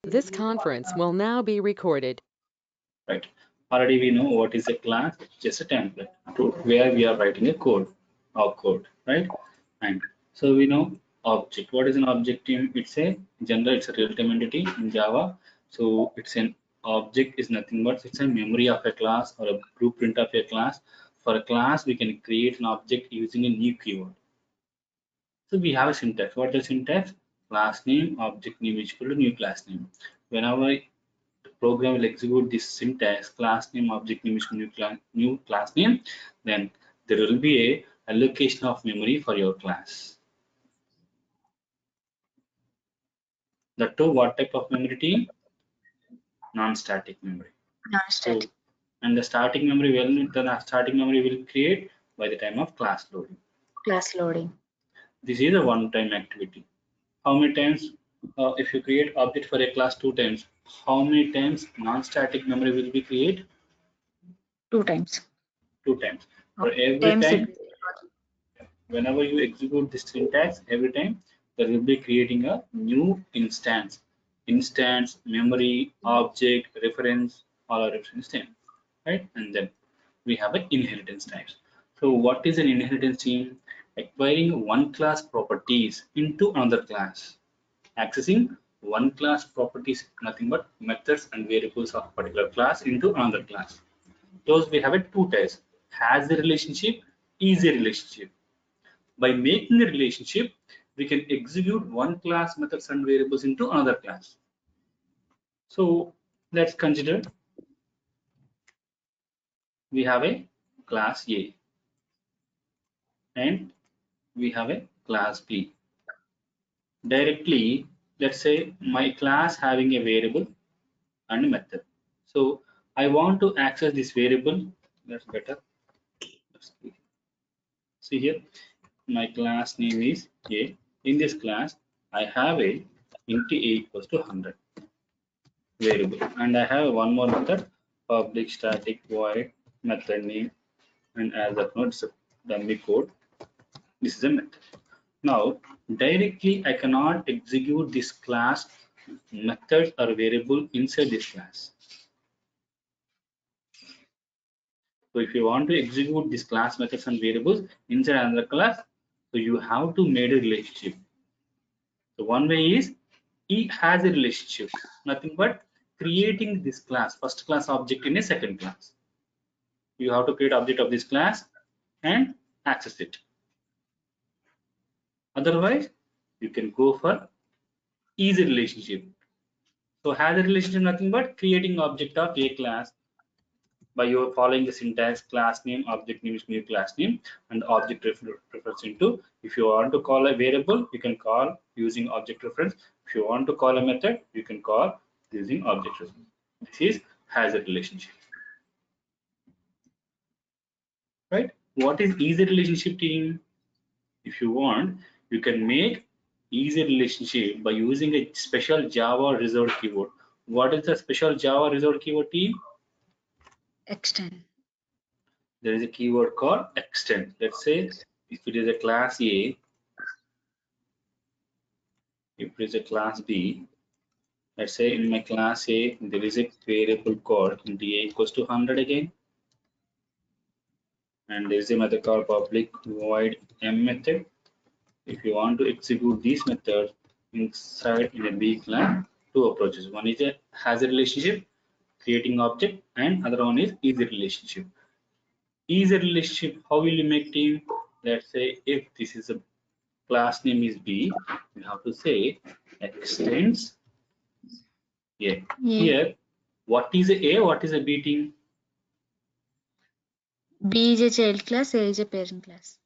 This conference will now be recorded. Right. Already we know what is a class, just a template to where we are writing a code, our code, right? And so we know object. What is an object in? It's a general, it's a real-time entity in Java. So it's an object is nothing but it's a memory of a class or a blueprint of a class. For a class, we can create an object using a new keyword. So we have a syntax. What is the syntax? Class name, object name is equal to new class name. Whenever the program will execute this syntax, class name, object name is new class name, then there will be a allocation of memory for your class. The two, what type of memory team? Non-static memory. So, Non-static. and the static memory, the static memory will create by the time of class loading. Class loading. This is a one-time activity. How many times, if you create object for a class 2 times, how many times non-static memory will be created? 2 times. 2 times. For Okay. every Times time, whenever you execute this syntax, every time there will be creating a new instance. Instance, memory, object, reference, all are reference same, right? And then we have an inheritance types. So what is an inheritance team? Acquiring one class properties into another class. Accessing one class properties, nothing but methods and variables of particular class into another class. Those we have a two types: has a relationship, is a relationship. By making a relationship, we can execute one class methods and variables into another class. So let's consider we have a class A and we have a class B. Directly, let's say my class having a variable and a method. So I want to access this variable. That's better. See here, my class name is A. In this class, I have a int A equals to 100 variable, and I have one more method, public static void method name, and as of now it's a dummy code. This is a method. Now directly I cannot execute this class method or variable inside this class. So if you want to execute this class methods and variables inside another class, so you have to make a relationship. So one way is it has a relationship, nothing but creating this class, first class object in a second class. You have to create object of this class and access it. Otherwise, you can go for easy relationship. So has a relationship nothing but creating object of a class by your following the syntax: class name, object name is new class name, and object refers into. If you want to call a variable, you can call using object reference. If you want to call a method, you can call using object reference. This is has a relationship, right? What is easy relationship team? If you want, you can make easy relationship by using a special Java reserved keyword. What is the special Java reserved keyword team? Extend. There is a keyword called extend. Let's say if it is a class A, if it is a class B, let's say in my class A, there is a variable called int A equals to 100 again. And there is a method called public void m method. If you want to execute these methods inside in a B class, two approaches. One is a has a relationship, creating object, and other one is easy relationship. Easy relationship, how will you make team? Let's say if this is a class name is B, you have to say extends A. Here, what is a what is a B team? B is a child class, A is a parent class.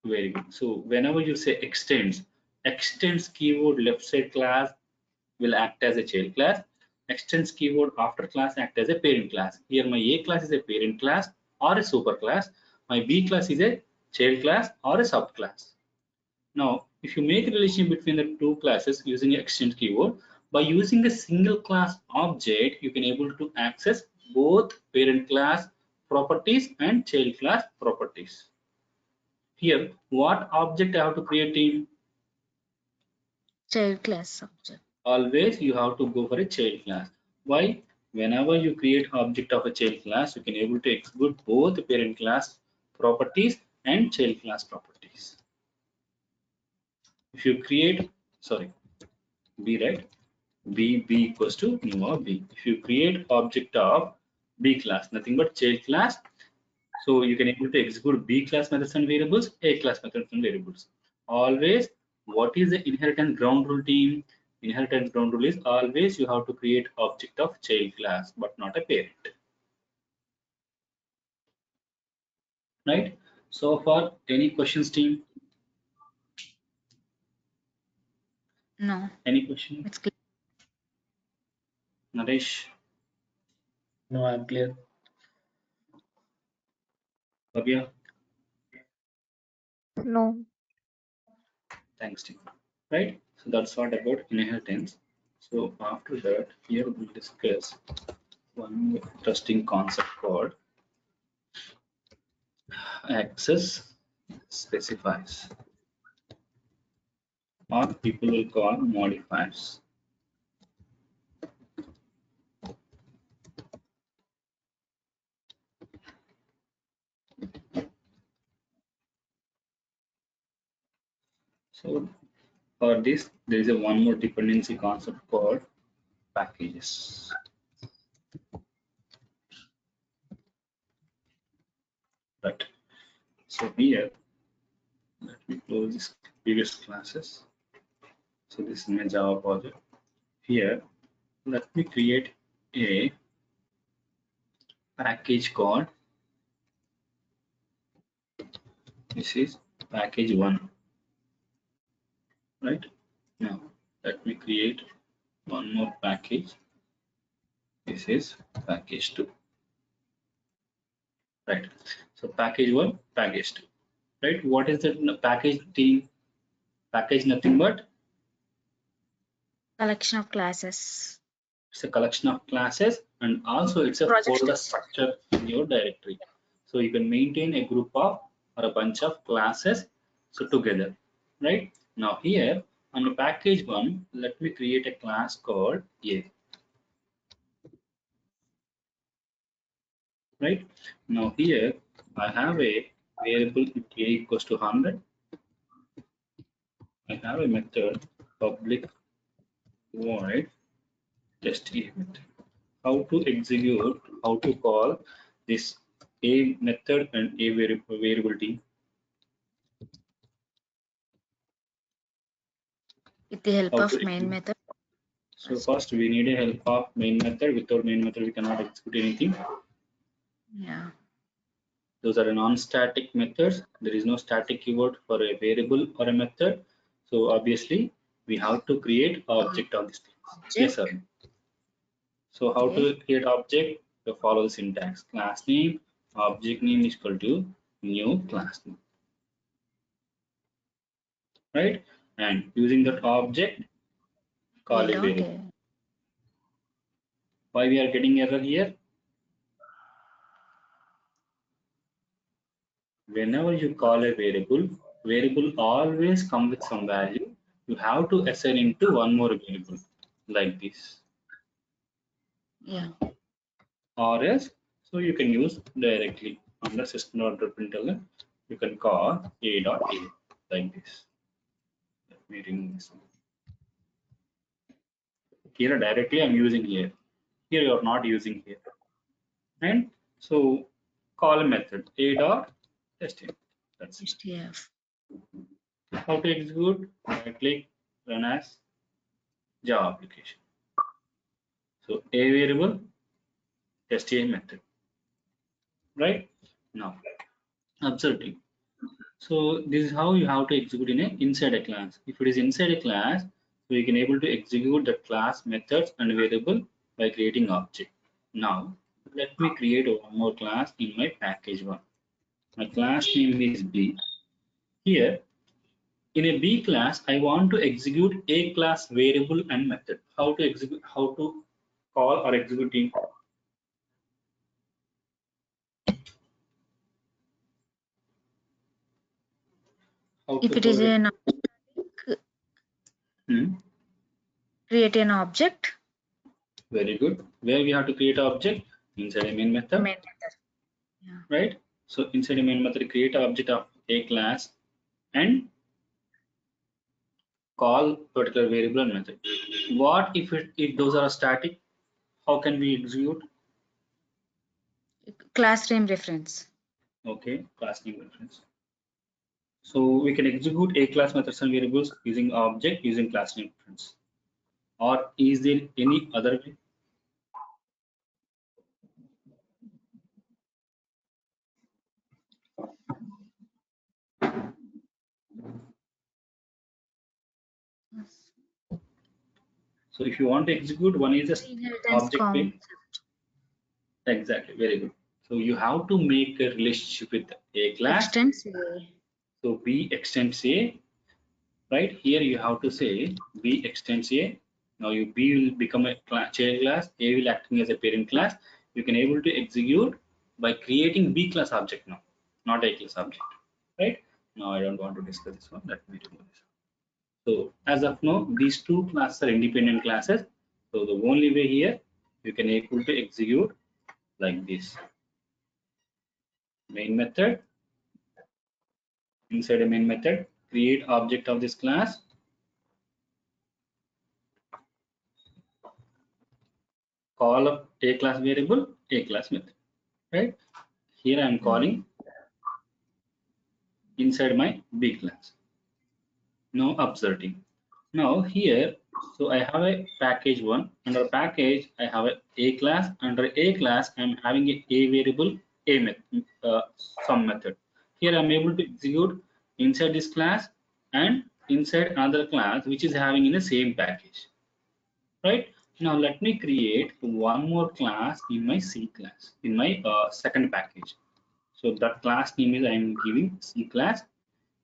Very good. So whenever you say extends keyword left side class will act as a child class. Extends keyword after class act as a parent class. Here my A class is a parent class or a super class. My B class is a child class or a subclass. Now, if you make a relation between the two classes using extend keyword, by using a single class object, you can able to access both parent class properties and child class properties. Here, what object I have to create in? Child class object. always you have to go for a child class. Why? Whenever you create object of a child class, you can able to execute both parent class properties and child class properties. If you create, sorry, B, right? B equals to new of B. If you create object of B class, nothing but child class, so you can able to execute B class methods and variables, A class methods and variables. Always, what is the inheritance ground rule team? Inheritance ground rule is always you have to create object of child class, but not a parent. Right? So far, any questions, team? No, Any question? it's clear. Naresh, No, I'm clear. Bhavya? No. Thanks, team. Right? So that's what about inheritance. So after that, here we'll discuss one interesting concept called access specifiers, or people will call modifiers. So for this, there is a one more dependency concept called packages. Right. So here, let me close this previous classes. So this is my Java project. Here, let me create a package called, this is package 1. Right. Now, let me create one more package. This is package 2. Right. So package 1, package 2. Right. What is the package team? Package nothing but Collection of classes. it's a collection of classes, and also it's a Project folder structure. structure in your directory. So you can maintain a group of or a bunch of classes so together. Right. Now here on the package 1, let me create a class called A. Right. Now here I have a variable A equals to 100. I have a method public void test A method. How to execute, how to call this A method and A variability. With the help How of to main execute. method. So first we need a help of main method. Without main method we cannot execute anything. Yeah. Those are non-static methods. There is no static keyword for a variable or a method. So obviously we have to create object of this thing. Yes, sir. So how to create object? To follow the syntax. Class name, object name is equal to new class name. Right? And using that object, call a variable. Why we are getting error here? Whenever you call a variable, variable always come with some value. You have to assign into one more variable like this. Yeah. Or else, so you can use directly under system.println. You can call a.a like this. Let me remove this one. Here directly I'm using here. Here you are not using here. And so call a method a dot test. That's it. STF. How to execute? Right click, run as Java application. So a variable, test a method. Right now, observing. So this is how you have to execute in a inside a class. If it is inside a class, so you can able to execute the class methods and variable by creating object. Now let me create one more class in my package 1. My class name is B. Here in a B class, I want to execute A class variable and method. How to execute? How to call or executing? How If to it is call it? an Hmm? Create an object. Very good. Where we have to create an object? Inside a main method. Main method. Yeah. Right? So inside a main method, create an object of a class and call particular variable and method. What if those are static? How can we execute? Class name reference. Okay, class name reference. So we can execute a class methods and variables using object using class name reference. Or is there any other way? So if you want to execute, one is just Inheritance object based. concept. Exactly, very good. So you have to make a relationship with a class. Extends. So B extends A, right? Here you have to say B extends A. Now you B will become a child class, A will acting as a parent class. You can able to execute by creating B class object now, not A class object, right? Now I don't want to discuss this one. Let me remove this. So as of now, these two classes are independent classes. So the only way here you can able to execute like this. Main method, inside a main method, create object of this class, call up a class variable, a class method, right? Here I am calling inside my B class. Now observing. Now here, so I have a package one. Under package, I have a class. Under a class, I'm having a variable a method, some method. Here I'm able to execute inside this class and inside another class which is having in the same package. Right? Now let me create one more class in my C class, in my second package. So that class name is I am giving C class.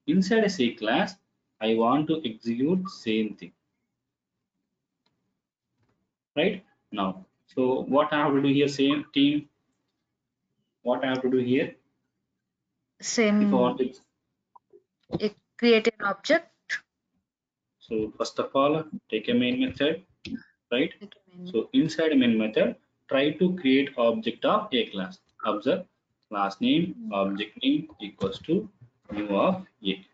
Inside a C class, I want to execute same thing. Right now, so what I have to do here, same team, what I have to do here, Same. if I want to, Create an object. so first of all, take a main method, right? So inside a main method, try to create object of a class. Observe class name, object name equals to new of a.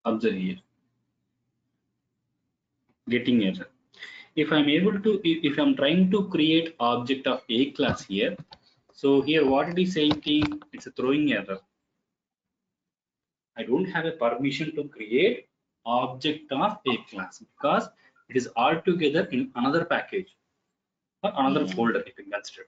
Observe here, getting error. If I'm able to, if I'm trying to create object of a class here, so here what it is saying, team, it's a throwing error. I don't have a permission to create object of a class because it is altogether in another package or another folder if you consider.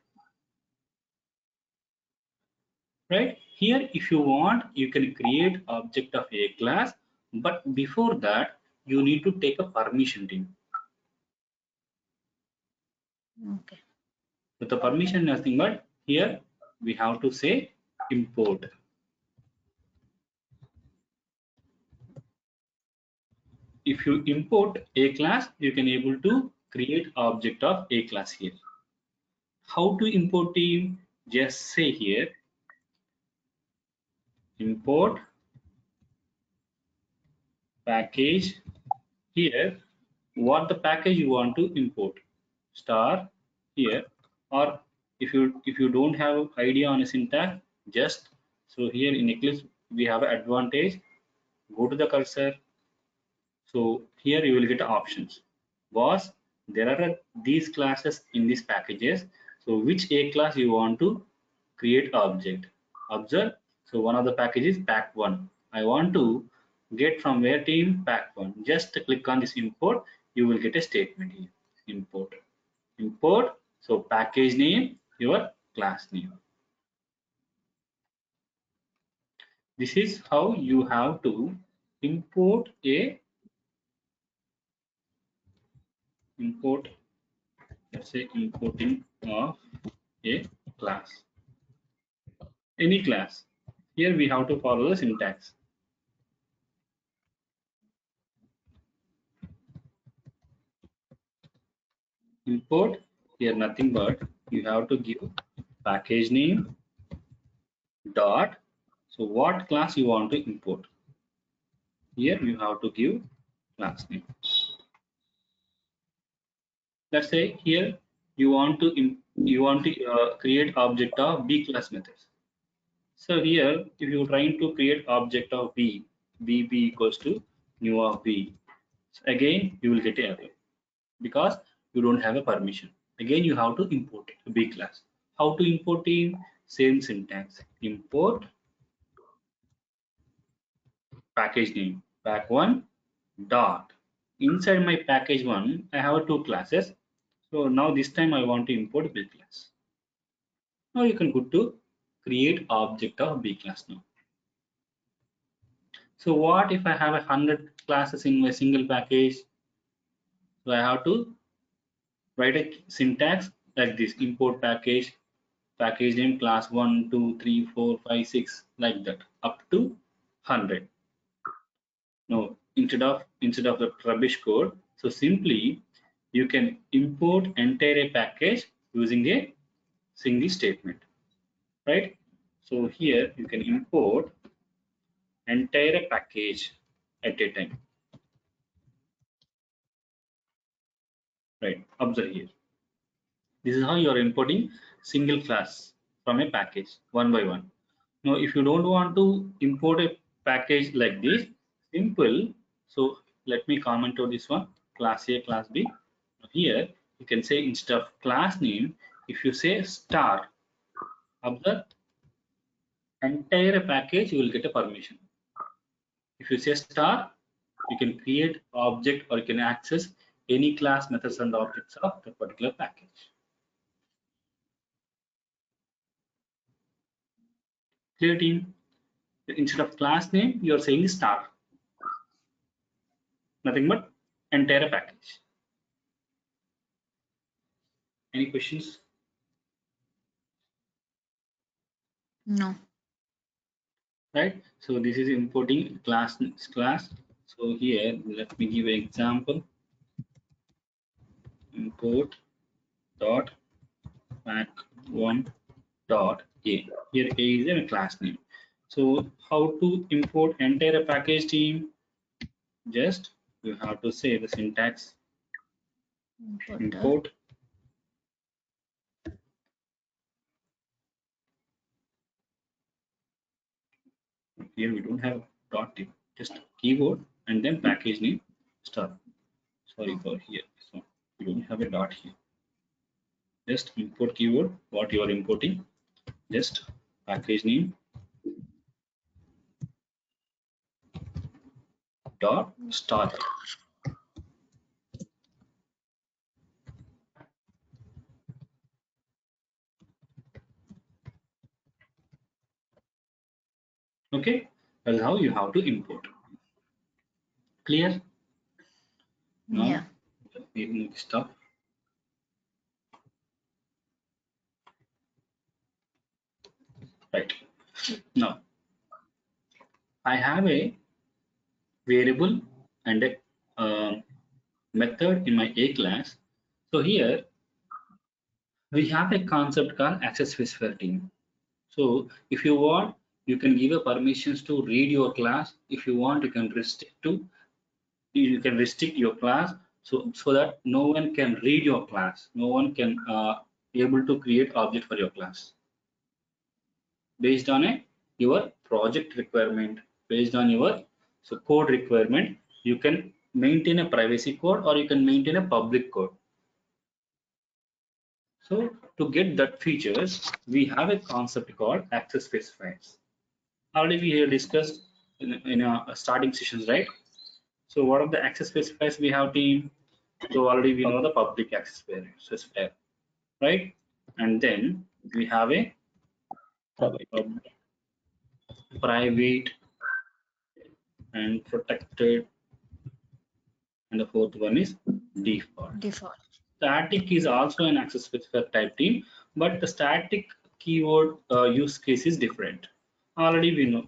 Right here, if you want, you can create object of a class, but before that, you need to take a permission team. Okay. With the permission, nothing but here we have to say import. If you import a class, you can able to create object of a class here. How to import team? Just say here import package. Here what the package you want to import, star here, or if you don't have idea on a syntax, just so here in Eclipse we have an advantage. Go to the cursor. So here you will get options. Boss, there are these classes in these packages. So which a class you want to create object? Observe. So one of the packages pack1. I want to get from where team pack1. Just click on this import. You will get a statement here. Import. Import. So package name, your class name. This is how you have to import import, let's say importing of a class, any class. Here we have to follow the syntax. Import, here nothing but you have to give package name dot, so what class you want to import. Here you have to give class name. Let's say here you want to create object of B class methods. So here, if you're trying to create object of B equals to new of B. So again, you will get an error because you don't have a permission. Again, you have to import it, B class. How to import in? Same syntax. Import package name, pack1 dot. Inside my package one, I have two classes. So now this time I want to import B class. Now you can go to create object of B class now. So what if I have 100 classes in my single package? So I have to write a syntax like this: import package, package name class 1, 2, 3, 4, 5, 6, like that up to 100. Now instead of the rubbish code, so simply you can import entire package using a single statement, right? So here you can import entire package at a time, right? Observe here. This is how you are importing single class from a package one by one. Now, if you don't want to import a package like this, simple. So let me comment on this one: class A, class B. Here you can say instead of class name, if you say star, observe, entire package you will get a permission. If you say star, you can create object or you can access any class methods and objects of the particular package. Clear, team? Instead of class name, you are saying star. Nothing but entire package. Any questions? No. Right, so this is importing class. So here let me give an example: import dot pack1 dot a. Here a is a class name. So how to import entire package, team? Just you have to say the syntax: import here we don't have dot tip, just keyword and then package name star. Sorry for here, so you don't have a dot here. Just import keyword, what you are importing, just package name dot star. Okay, that's how you have to import. Clear? Now Yeah. we move stuff. Right. Now I have a variable and a method in my A class. So here we have a concept called access specifier, team. So if you want, you can give a permissions to read your class. If you want, you can restrict your class so that no one can read your class. No one can be able to create object for your class based on your project requirement, based on your code requirement. You can maintain a privacy code or you can maintain a public code. So to get that features, we have a concept called access specifiers. Already we have discussed in our starting sessions, right? So what are the access specifiers we have, team? So already we know the public access specifier, right? And then we have a private and protected, and the fourth one is default. Default. Static is also an access specifier type, team, but the static keyword use case is different. Already we know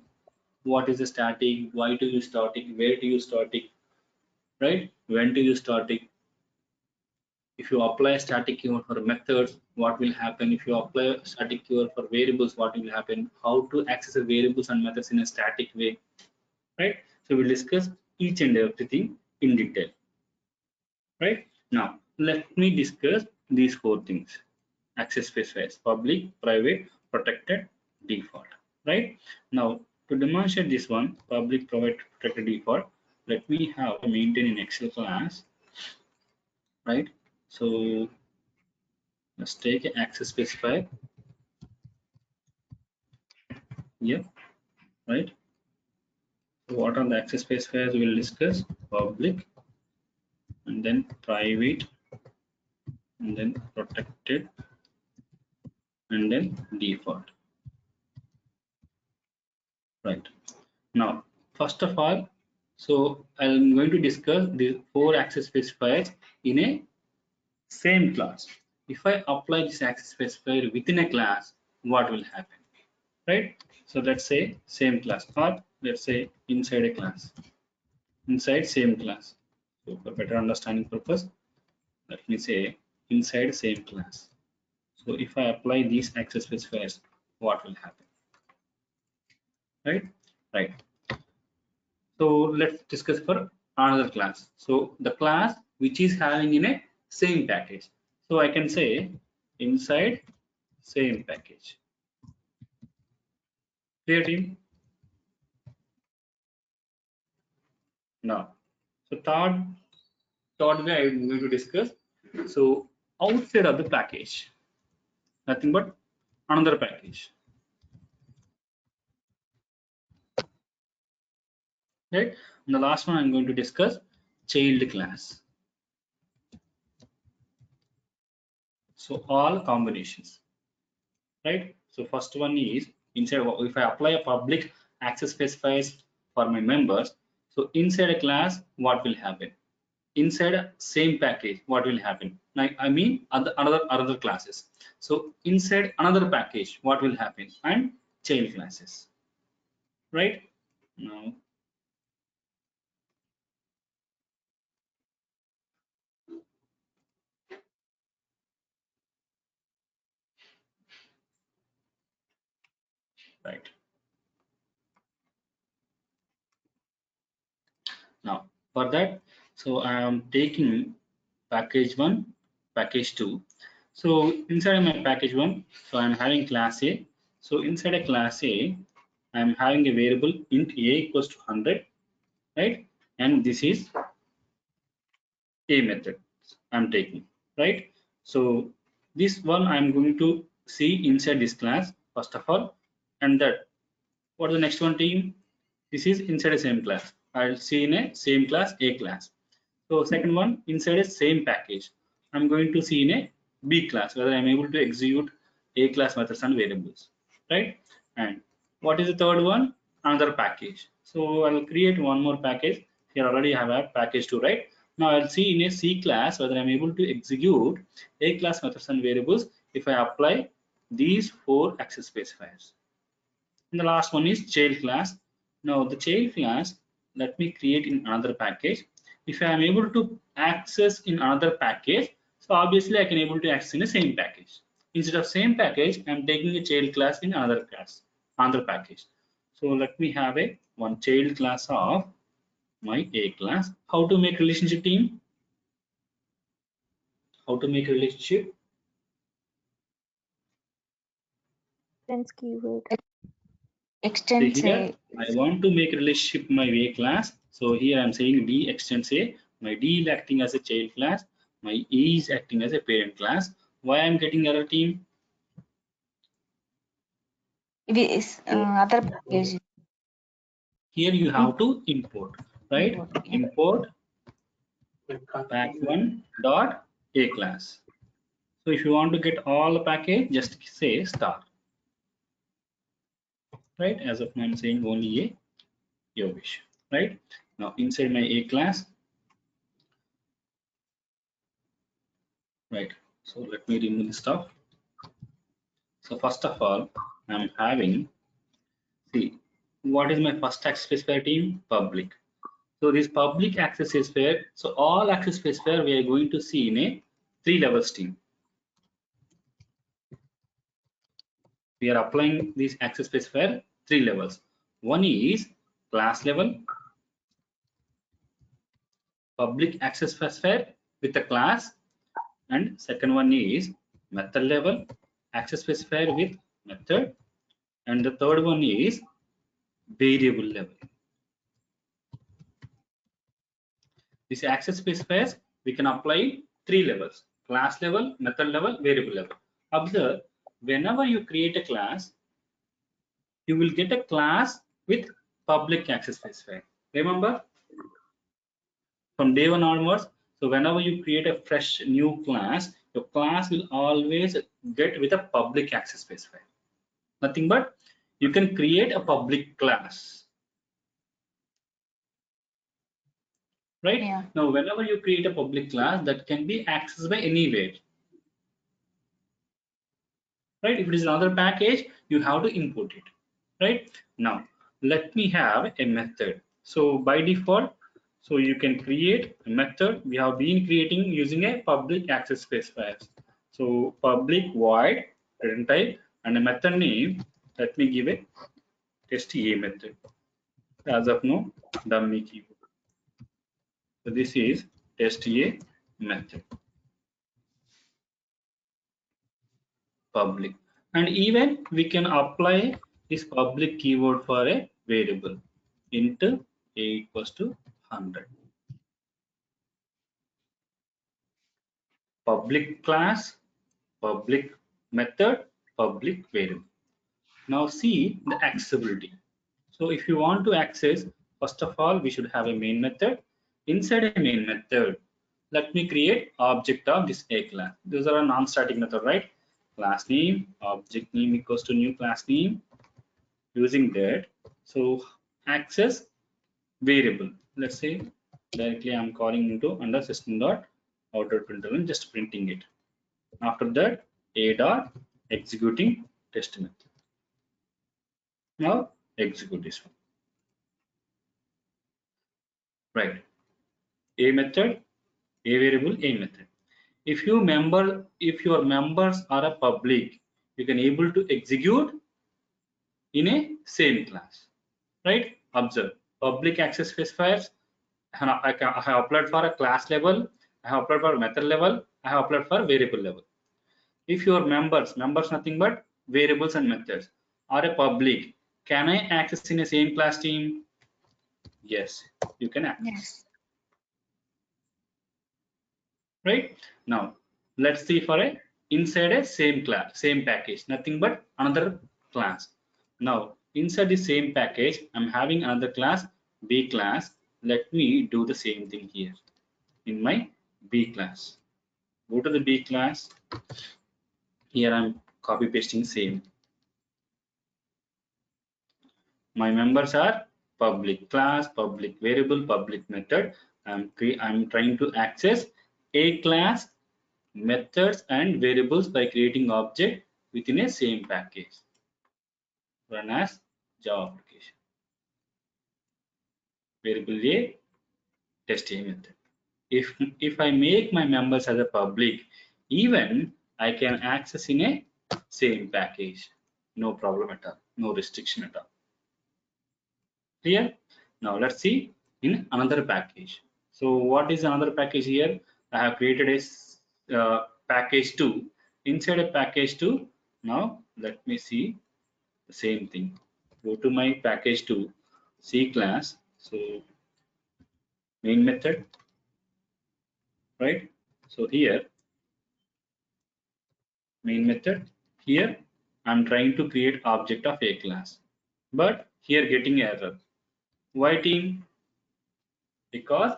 what is a static, why to use static, where to use static, right? When to use static. If you apply static keyword for methods, what will happen? If you apply static keyword for variables, what will happen? How to access the variables and methods in a static way, right? So we'll discuss each and everything in detail. Right? Now, let me discuss these 4 things. Access specifiers: public, private, protected, default. Right? Now, to demonstrate this one, public, private, protected, default, let me have a maintain in Excel class. Right? So, let's take an access specifier here. Right? So, what are the access specifiers we will discuss? Public, and then private, and then protected, and then default. Right. Now, first of all, so I'm going to discuss the 4 access specifiers in a same class. If I apply this access specifier within a class, what will happen? Right? So let's say same class, or let's say inside a class, inside same class. So for better understanding purpose, let me say inside same class. So if I apply these access specifiers, what will happen? Right? Right. So let's discuss for another class. So the class which is having in a same package. So I can say inside same package. Clear, team? Now, so third way I'm going to discuss. So outside of the package, nothing but another package. Right? And the last one I'm going to discuss child class. So all combinations. Right? So first one is inside, if I apply a public access specifiers for my members, so inside a class, what will happen? Inside a same package, what will happen? Like, I mean other classes. So inside another package, what will happen? And child classes. Right? Now, right. Now for that, so I am taking package 1, package 2. So inside my package 1, so I'm having class A. So inside a class A, I'm having a variable int A equals to 100, right? And this is A method I'm taking, right? So this one I'm going to see inside this class first of all, and that what the next one, team? This is inside the same class. I'll see in a same class, A class. So second one, inside a same package, I'm going to see in a B class whether I'm able to execute A class methods and variables, right? And what is the third one? Another package. So I'll create one more package. Here already I have a package 2, right? Now I'll see in a C class whether I'm able to execute A class methods and variables if I apply these 4 access specifiers. And the last one is child class. Now the child class, let me create in another package. If I am able to access in another package, so obviously I can able to access in the same package. Instead of same package, I am taking a child class in another class, another package. So let me have a one child class of my A class. How to make relationship, team? How to make relationship? Extends keyword. So Extends here a I want to make relationship my A class. So here I'm saying D extends A. My D is acting as a child class. My E is acting as a parent class. Why I'm getting error, team? with other package. Here you have to import, right? Import pack1 dot A class. So if you want to get all the package, just say star. Right? As of now I'm saying only A Yogesh. Right? Now inside my A class. Right. So let me remove the stuff. So first of all, I'm having, see, what is my first access specifier, team? Public. So this public access specifier, so all access specifier we are going to see in a 3 levels, team. We are applying this access specifier 3 levels. One is class level, public access specifier with a class, and second one is method level access specifier with method, and the third one is variable level. These access specifiers we can apply three levels: class level, method level, variable level. Observe, whenever you create a class, you will get a class with public access specifier. Remember, from day one onwards, so whenever you create a fresh new class, your class will always get with a public access specifier. Nothing but you can create a public class, right? Yeah. Now, whenever you create a public class, that can be accessed by anywhere, right? If it is another package, you have to import it, right? Now, let me have a method. So by default, so you can create a method. We have been creating using a public access specifiers. So public void return type and a method name. Let me give a test A method. As of now, dummy keyword. So this is test A method. Public, and even we can apply this public keyword for a variable int a equals to 100. Public class, public method, public variable. Now see the accessibility. So if you want to access, first of all we should have a main method. Inside a main method, let me create object of this a class. These are a non-static method, right? Class name, object name equals to new class name. Using that, so access variable, let's say directly I'm calling into under system dot out dot println, just printing it. After that, a dot executing test method. Now execute this one, right? A method, a variable, a method. If your members are a public, you can able to execute in a same class, right? Observe, public access specifiers I have applied for a class level, I have applied for method level, I have applied for variable level. If your members nothing but variables and methods are a public, can I access in a same class team? Yes, you can access. Yes. Right? Now, let's see for a inside a same class, same package, nothing but another class. Now, inside the same package, I'm having another class, B class. Let me do the same thing here in my B class. Go to the B class. Here I'm copy pasting same. My members are public class, public variable, public method. I'm trying to access a class, methods and variables by creating object within a same package. Run as Java application. Variable A, test A method. If I make my members as a public, even I can access in a same package. No problem at all. No restriction at all. Clear? Now let's see in another package. So what is another package here? I have created a package 2. Inside a package 2, now let me see the same thing. Go to my package 2, C class. So main method, right? So here main method. Here I'm trying to create object of a class, but here getting error. Why team? Because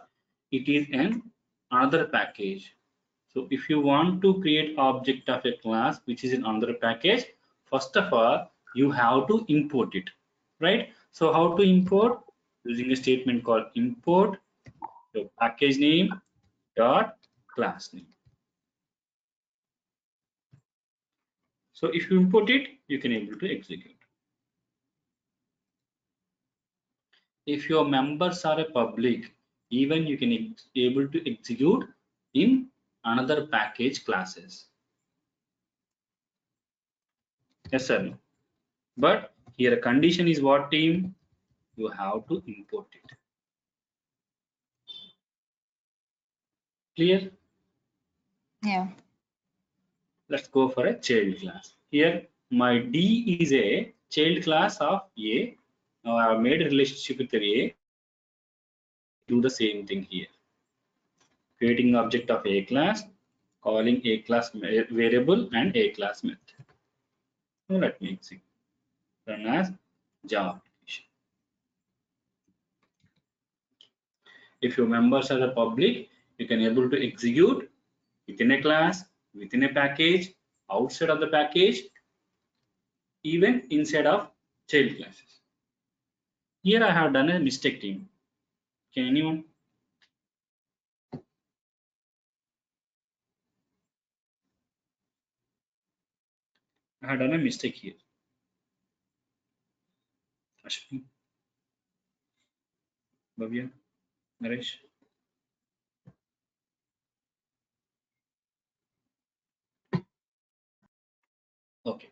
it is an another package. So if you want to create object of a class which is in another package, first of all you have to import it, right? So how to import? Using a statement called import your package name dot class name. So if you import it, you can able to execute. If your members are a public, even you can able to execute in another package classes. Yes sir, no. But here a condition is what team? You have to import it. Clear? Yeah. Let's go for a child class. Here my D is a child class of A. Now I have made a relationship with A. Do the same thing here. Creating object of A class, calling A class variable and A class method. Now let me execute. Run as Java application. If your members are the public, you can able to execute within a class, within a package, outside of the package, even inside of child classes. Here I have done a mistake, team. Can anyone? I have done a mistake here. Ashwin, Bhavya, Naresh. Okay,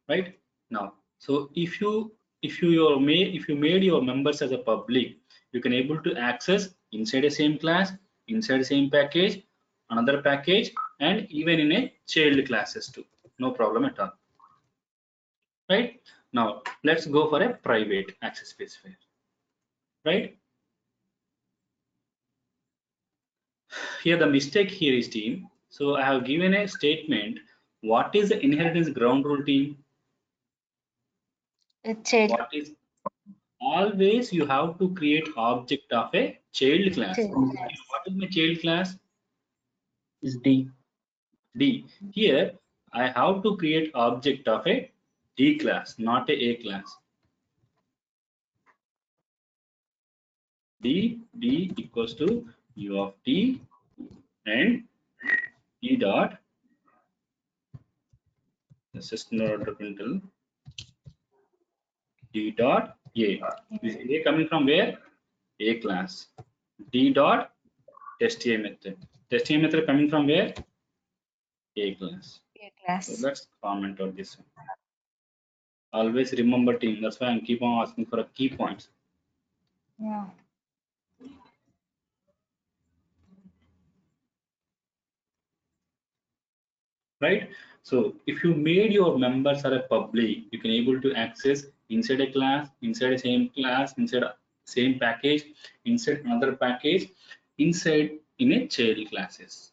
right now. So if you made your members as a public, you can able to access inside the same class, inside the same package, another package, and even in a child classes too. No problem at all. Right now, let's go for a private access specifier. Right here, the mistake here is team. So I have given a statement. What is the inheritance ground rule, team? A child. What is always you have to create object of a child class. Child. What is my child class? Is D. D. Here I have to create object of a D class, not a class. D equals to U of T and D dot this is not order D dot A. This A coming from where? A class. D dot test A method. Test A method coming from where? A class. A class. So let's comment on this one. Always remember, team. That's why I'm keep on asking for a key points. Yeah. Right? So if you made your members are a public, you can able to access inside a class, inside a inside a same package, inside another package, inside in a child classes.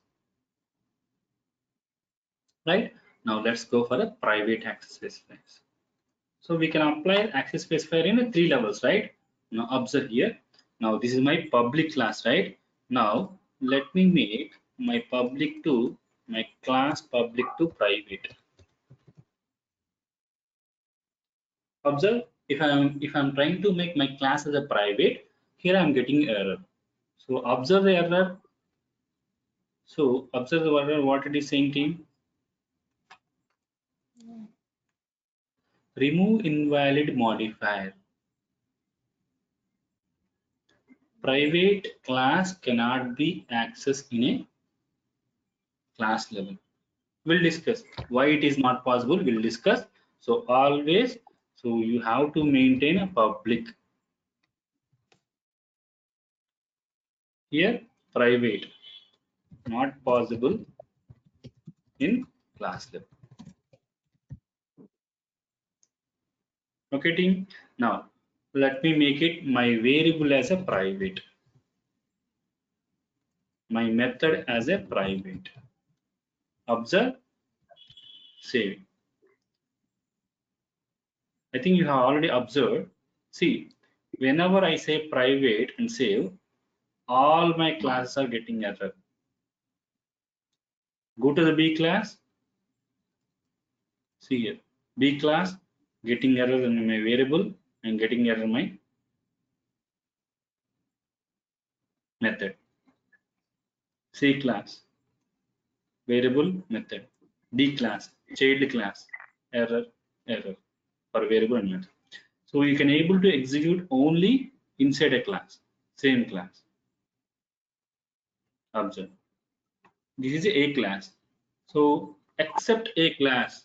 Right? Now let's go for the private access specifiers. So we can apply access specifier in 3 levels, right? Now observe here. Now this is my public class, right? Now let me make my public to my class public to private. Observe if I'm trying to make my class as a private, here I'm getting error. So observe the error. So observe the error what it is saying, team. Remove invalid modifier. Private class cannot be accessed in a class level. We'll discuss why it is not possible. We'll discuss. So always, so you have to maintain a public. Here, private, not possible in class level. Okay, team. Now, let me make it my variable as a private. My method as a private. Observe, save. I think you have already observed. See, whenever I say private and save, all my classes are getting error. Go to the B class. See here, B class getting error in my variable and getting error in my method. C class variable method. D class child class error for variable and method. So you can able to execute only inside a class, same class. Observe. This is a class. So except a class,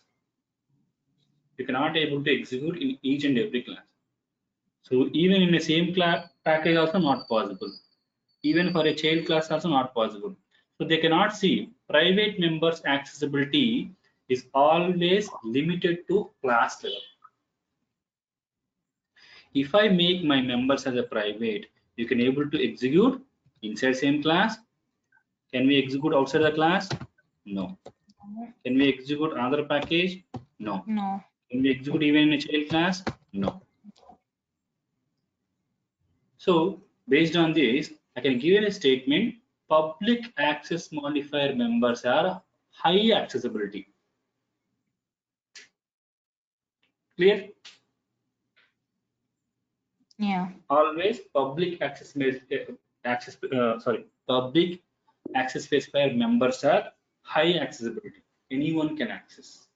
you cannot able to execute in each and every class. So even in the same class package also not possible. Even for a child class also not possible. So they cannot see. Private members accessibility is always limited to class level. If I make my members as a private, you can able to execute inside same class. Can we execute outside the class? No. Can we execute another package? No. No. Can we execute even in a child class? No. So based on this, I can give a statement: public access modifier members are high accessibility. Clear? Yeah. Always public access public access specifier members are high accessibility. Anyone can access.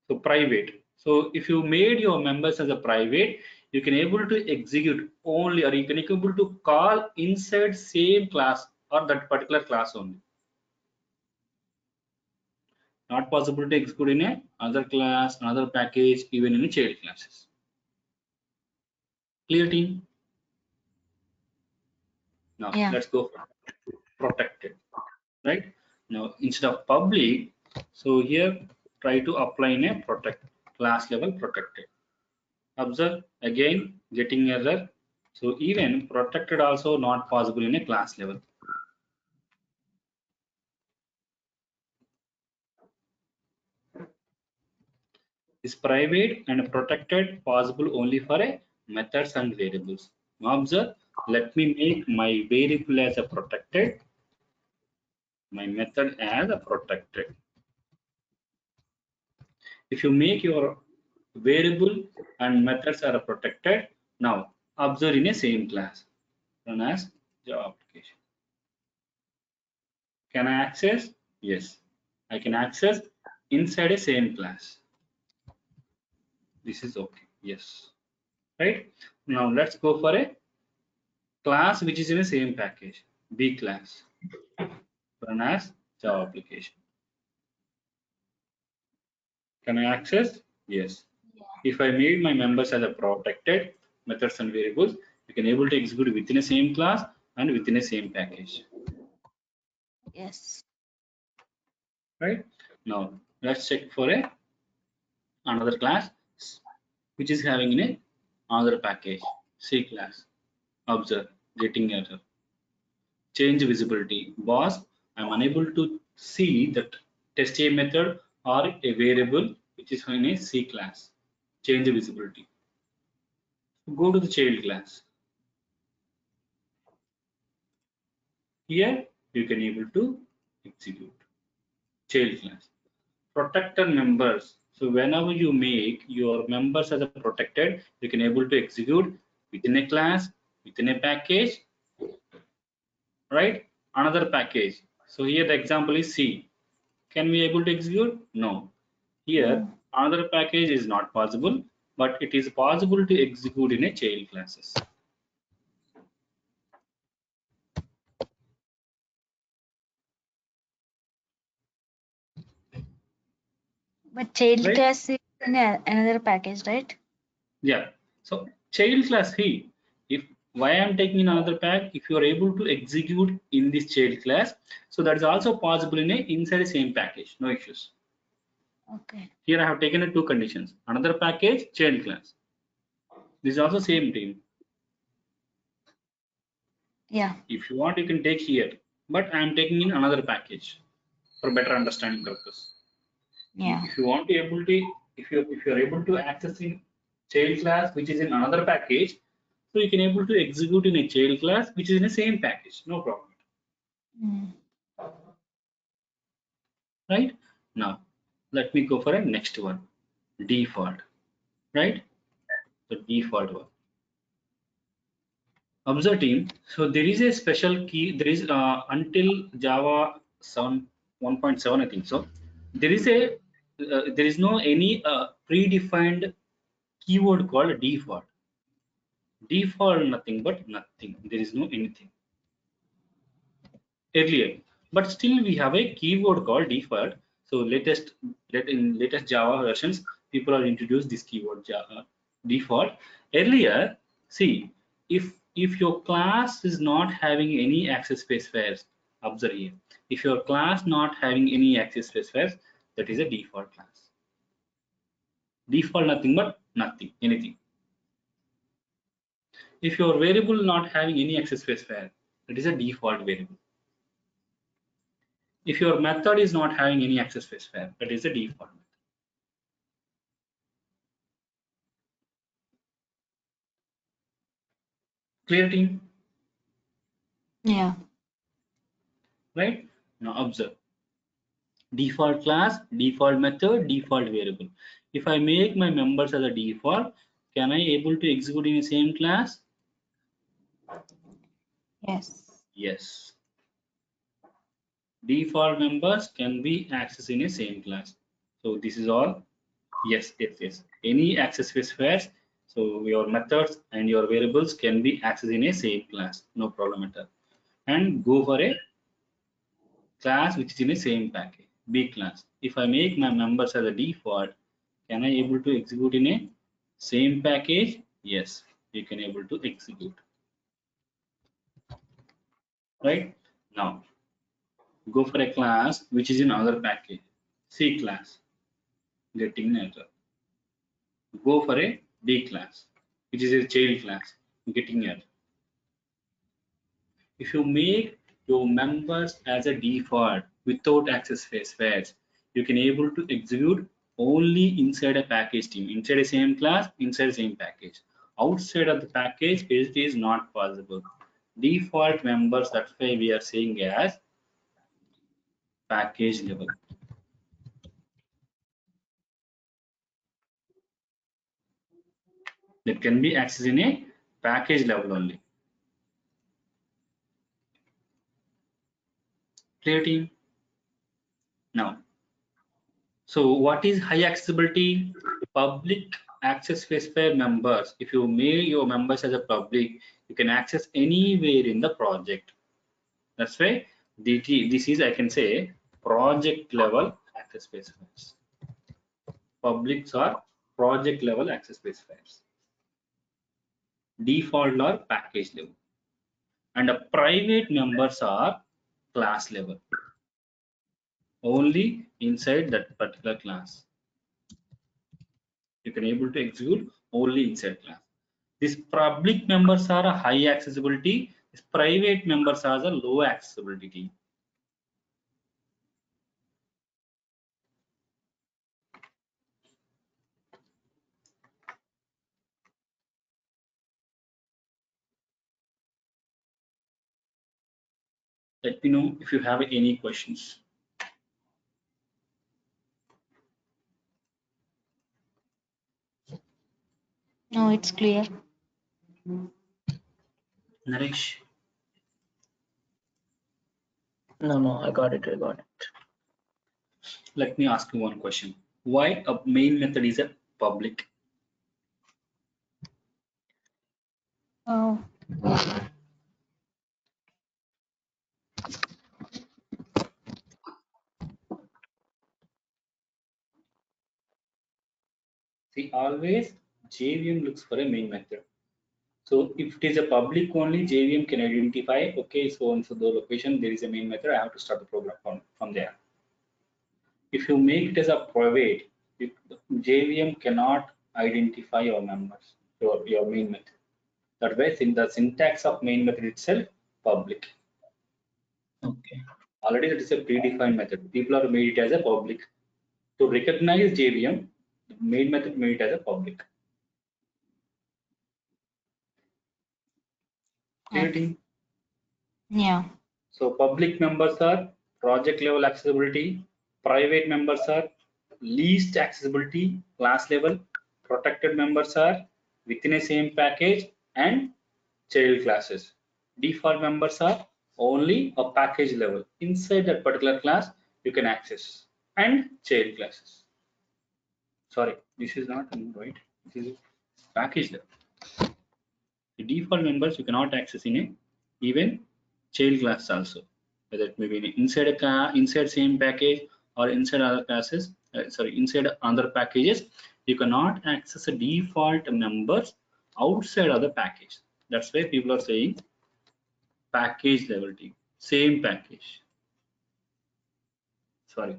So private. So if you made your members as a private, you can able to execute only, or you can able to call inside same class or that particular class only. Not possible to execute in a other class, another package, even in a child classes. Clear, team? Now Yeah. let's go for protected. Right? Now instead of public, so here try to apply in a protect class level protected. Observe again getting error. So even protected also not possible in a class level. Is private and protected possible only for a methods and variables. Now observe, let me make my variable as a protected, my method as a protected. If you make your variable and methods are protected, now observe in a same class, run as Java application. Can I access? Yes, I can access inside a same class. This is okay. Yes. Right? Now let's go for a class which is in the same package, B class, run as Java application. Can I access? Yes. If I made my members as a protected methods and variables, you can able to execute within a same class and within a same package. Yes. Right? Now let's check for a another class which is having in a another package, C class. Observe, getting error. Change visibility. Boss, I'm unable to see that test a method or a variable which is in a C class. Change visibility. Go to the child class. Here you can able to execute child class. Protector members. So whenever you make your members as a protected, you can able to execute within a class, within a package, right? Another package. So here the example is C. Can we able to execute? No. Here another package is not possible, but it is possible to execute in a child classes. But child Right? class is in another package, right? Yeah. So child class he, if why I'm taking another pack, if you are able to execute in this child class, so that is also possible in a inside the same package, no issues. Okay. Here I have taken a two conditions, another package, child class. This is also same team. Yeah. If you want, you can take here, but I am taking in another package for better understanding purpose. Yeah. If you want to able to, if you are able to access in child class which is in another package, so you can able to execute in a child class which is in the same package, no problem. Mm. Right? Now let me go for a next one, default. Right? The default one. Observe team. So there is a special key. There is until Java 7 1.7, I think so. There is a there is no any predefined keyword called default. Default nothing but nothing. There is no anything earlier, but still we have a keyword called default. So in latest Java versions, people are introduced this keyword Java default. Earlier, see, if your class is not having any access specifiers, Observe here. If your class not having any access specifiers, that is a default class. Default nothing but nothing, anything. If your variable not having any access specifier, that is a default variable. If your method is not having any access specifier, that is a default method. Clear, team? Yeah. Right? Now observe. Default class, default method, default variable. If I make my members as a default, can I able to execute in the same class? Yes. Yes. Default members can be accessed in a same class. So this is all. Yes, yes, yes. Any access specifiers. So your methods and your variables can be accessed in a same class. No problem at all. And go for a class which is in the same package, B class. If I make my members as a default, can I able to execute in a same package? Yes, you can able to execute. Right now, go for a class which is in other package, C class, getting an error. Go for a D class, which is a child class, getting error. If you make your members as a default without access specifiers, you can able to execute only inside a package team, inside a same class, inside the same package. Outside of the package, it is not possible. Default members, that's why we are saying as package level. That can be accessed in a package level only. Clear, team? Now, so what is high accessibility? Public access specifier members. If you make your members as a public, you can access anywhere in the project. That's why this is, I can say, project level access specifiers. Publics are project level access specifiers. Default or package level. And a private members are class level. Only inside that particular class. You can able to execute only inside class. These public members are a high accessibility. These private members are the low accessibility. Let me know if you have any questions. No, it's clear. Naresh, No, I got it. let me ask you one question. Why a main method is a public? Oh, See, always JVM looks for a main method. So if it is a public only, JVM can identify, okay, so and so the location there is a main method, I have to start the program from there. If you make it as a private, JVM cannot identify your members, your main method. That way, in the syntax of main method itself, public. Okay. Already that is a predefined method. People are made it as a public. To recognize JVM, the main method made it as a public. okay. Yeah. So public members are project level accessibility, private members are least accessibility, class level, protected members are within a same package, and child classes. Default members are only a package level. Inside that particular class, you can access, and child classes. Sorry, this is not right. This is package level. The default members you cannot access in a even child class also, whether it may be inside a class, inside same package, or inside other classes. Inside other packages, you cannot access a default members outside of the package. That's why people are saying package level team. same package. Sorry.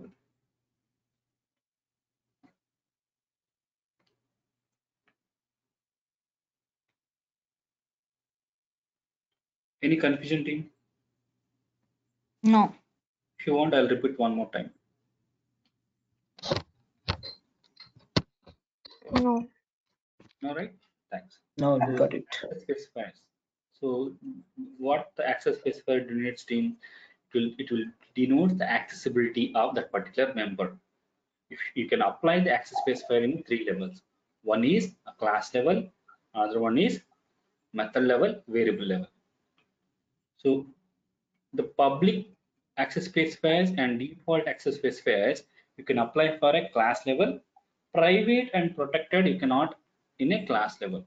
Any confusion, team? No. If you want, I'll repeat one more time. No. All right. Thanks. No, I got it. Access specifiers. So what the access specifier denotes, team? It will denote the accessibility of that particular member. If you can apply the access specifier in 3 levels. One is a class level, another one is method level, variable level. So the public access specifiers and default access specifiers you can apply for a class level. Private and protected you cannot in a class level.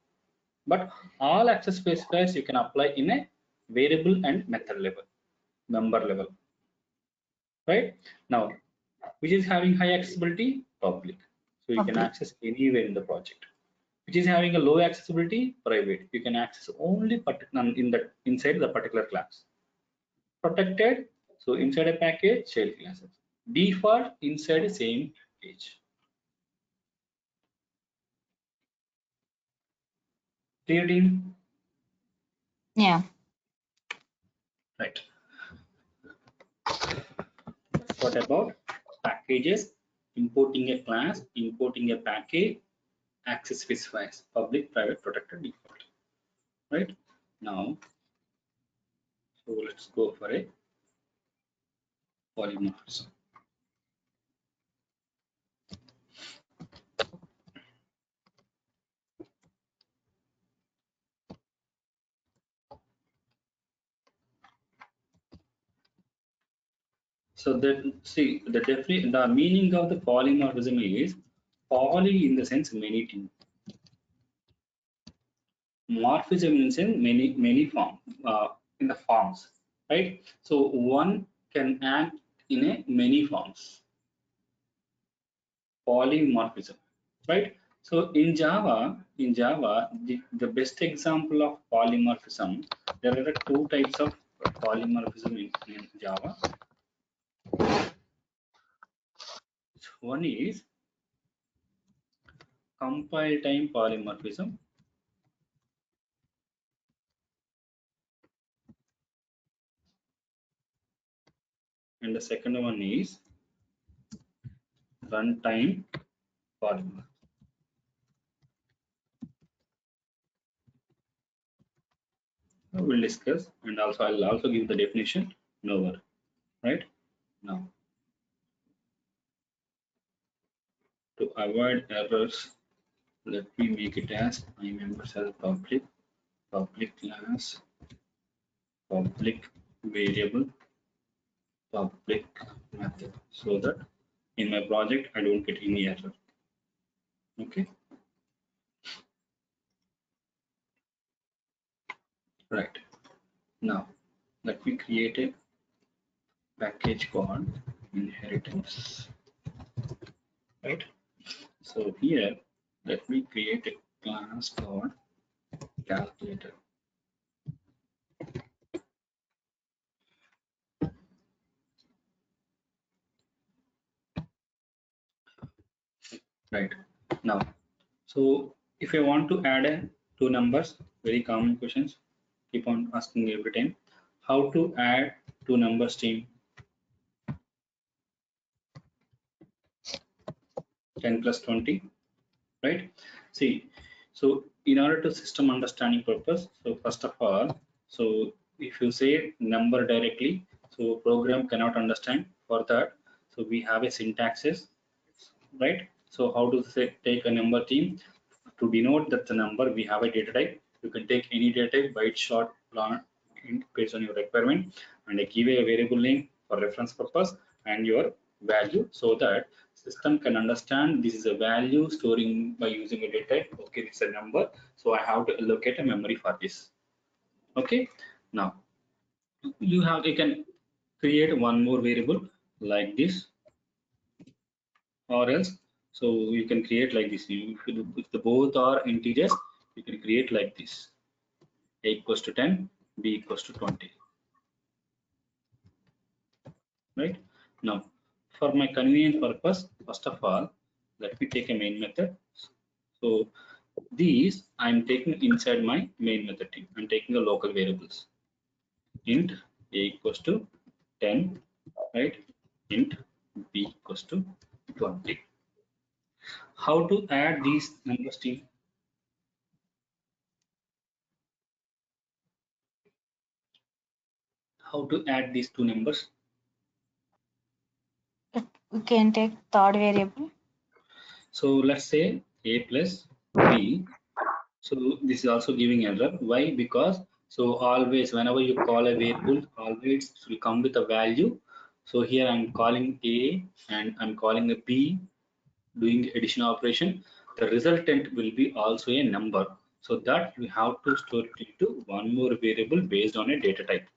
But all access specifiers you can apply in a variable and method level, member level. Right? Now, which is having high accessibility? Public. So you can Public. access anywhere in the project. Which is having a low accessibility? Private. You can access only inside the particular class. Protected. So inside a package, shell classes. Default inside the same package. Clear, team? Yeah. Right. What about packages? Importing a class, importing a package, access specifiers, public, private, protected, default. Right? Now, so let's go for a polymorphism. So the meaning of the polymorphism is poly in the sense many things. Morphism in the sense many form in the forms, right? So one can act in a many forms. Polymorphism, right? So in Java, the best example of polymorphism, there are 2 types of polymorphism in Java. One is compile time polymorphism, and the second one is runtime polymorphism. We'll discuss, and also I'll also give the definition over, right? Now, to avoid errors, let me make it as I members as public class, public variable, public method, so that in my project I don't get any error. Okay. Right. Now, let me create a package called inheritance. Right. So here, let me create a class called calculator. Right. Now, so if I want to add 2 numbers, very common questions, keep on asking every time. How to add 2 numbers, team? 10 plus 20, right? See, so in order to system understanding purpose, so first of all, so if you say number directly, so program cannot understand. For that, so we have a syntaxes, right? So how to say take a number, team? To denote that the number, we have a data type. You can take any data type, byte, short, long, based on your requirement, and I give a variable name for reference purpose and your value, so that system can understand this is a value storing by using a data type. Okay, it's a number, so I have to allocate a memory for this. Okay, now you can create one more variable like this, or else so you can create like this. If the both are integers, you can create like this: a equals to 10, b equals to 20. right? Now, for my convenient purpose, first of all, let me take a main method. So these I'm taking inside my main method team. I'm taking the local variables. Int a equals to 10, right? Int b equals to 20. How to add these numbers team? How to add these two numbers? We can take third variable. So let's say a plus b. So this is also giving error. Why? Because so always whenever you call a variable, always it will come with a value. So here I'm calling a and I'm calling a b, doing addition operation. The resultant will be also a number. So that we have to store it into one more variable based on a data type,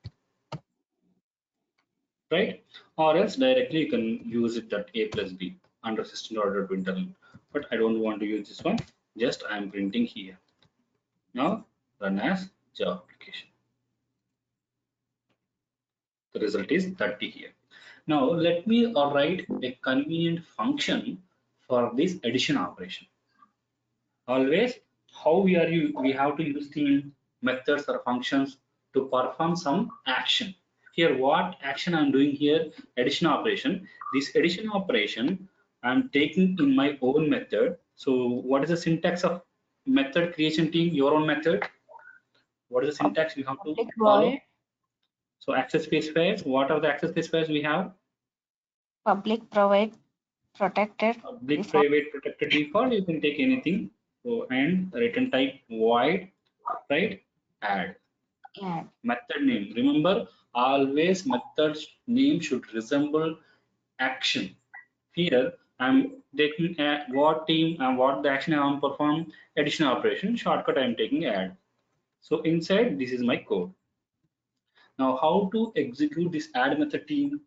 right? Or else directly you can use it that a plus b under system.out. But I don't want to use this one. Just I'm printing here. Now run as Java application. The result is 30 here. Now let me write a convenient function for this addition operation. Always, how we have to use the methods or functions to perform some action. Here, what action I'm doing here? Addition operation. This addition operation I'm taking in my own method. So, what is the syntax of method creation team? Your own method. What is the syntax we have to Public follow? void, So, access specifiers. What are the access specifiers we have? public provide protected. Public, Default. private, protected default. You can take anything. So, and return type void, right? Add. Yeah. Method name. Remember, always method name should resemble action. Here, I'm taking what team and what the action I want to perform. Addition operation. Shortcut I'm taking add. So inside, this is my code. Now, how to execute this add method team?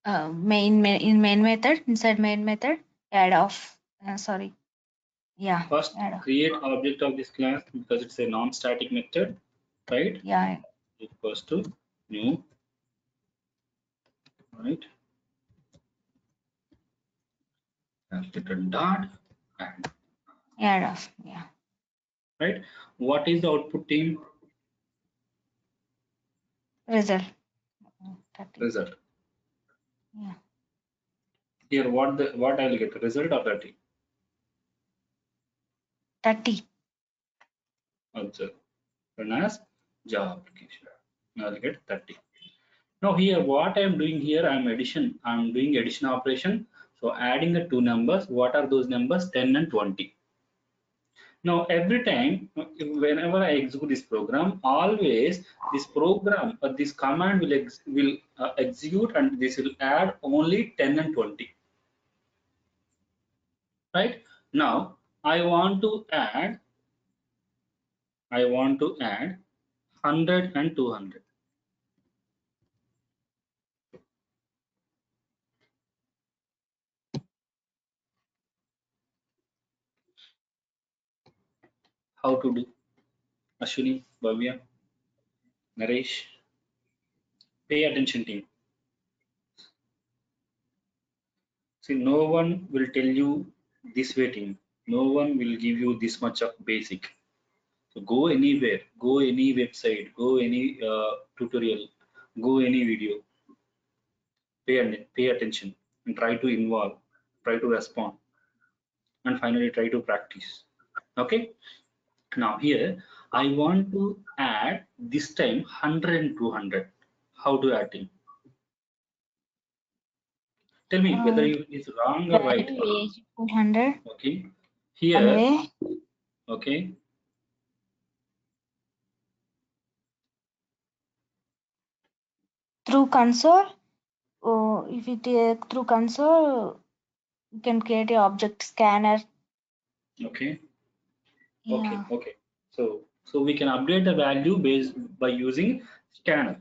In main method, inside main method, add off. Sorry. Yeah. First, Add off. create object of this class because it's a non-static method, right? Yeah. Equals to new, right? And return dot add, Add off. Yeah. right? What is the output team? Result. 30. Result. Yeah. Here, what I will get? Result of 30. 30. Observe. Run as Java application. Now I'll get 30. Now here, what I am doing here, I'm doing addition operation. So adding the two numbers. What are those numbers? 10 and 20. Now every time, whenever I execute this program, always this program or this command will execute and this will add only 10 and 20. Right? Now I want to add 100 and 200. How to do? Ashwini, Bhavya, Naresh, pay attention team. See, no one will tell you this way team. No one will give you this much of basic. So go anywhere, go any website, go any tutorial, go any video. Pay attention and try to involve, try to respond, and finally try to practice. Okay. Now here I want to add this time 100 and 200. How to add it? Tell me whether it is wrong or right. Value age 200. Okay. One Here, way. okay. Through console. Oh, if you take through console, you can create a object scanner. Okay. Yeah. Okay. So we can update the value based by using scanner.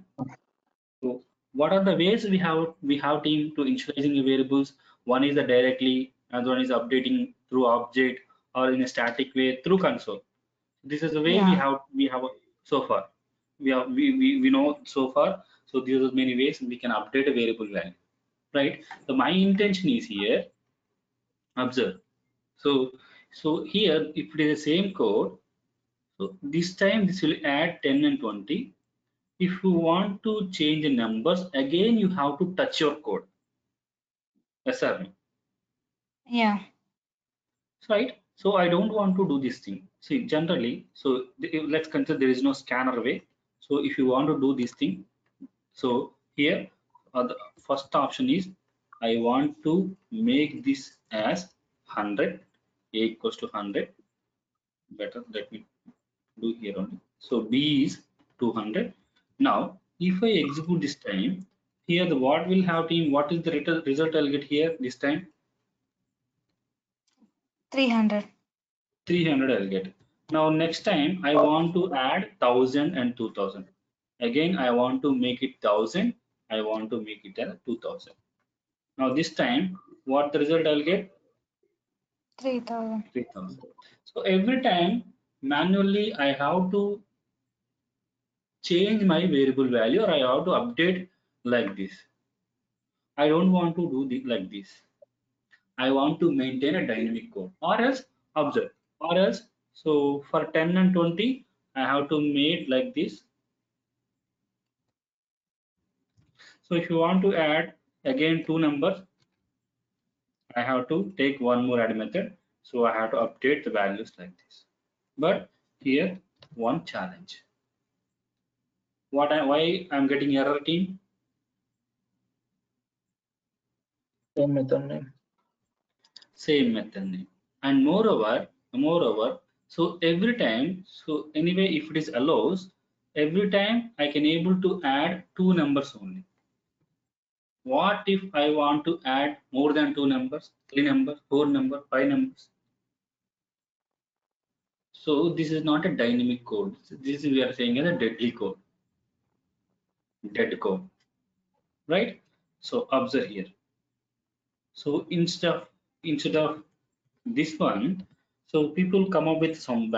So what are the ways we have team to initializing the variables? One is the directly, and one is updating through object or in a static way through console. This is the way Yeah. we have so far. we know so far. So these are many ways we can update a variable value, right? So my intention is here, observe. So here, if it is the same code, so this time this will add 10 and 20. If you want to change the numbers, again you have to touch your code. Yes or no? Yeah. Right? So I don't want to do this thing. See, generally, so let's consider there is no scanner way. So if you want to do this thing, so here the first option is I want to make this as 100, a equals to 100. Better, let me do here only. So b is 200. Now, if I execute this time, here the what will have team, what is the result I'll get here this time? 300. 300 I'll get. Now next time I want to add 1000 and 2000. Again I want to make it 1000. I want to make it as 2000. Now this time what the result I'll get? 3000. 3000. So every time manually I have to change my variable value, or I have to update like this. I don't want to do like this. I want to maintain a dynamic code, or else observe, or else, so for 10 and 20 I have to make like this. So if you want to add again two numbers, I have to take one more add method. So I have to update the values like this. But here one challenge. Why I'm getting error, team? Same method name. Same method name. And moreover, so every time, so anyway, if it is allows, every time I can able to add two numbers only. What if I want to add more than two numbers, three numbers, four numbers, five numbers? So this is not a dynamic code. This we are saying as a deadly code, dead code, right? So observe here. So instead of this one, so people come up with some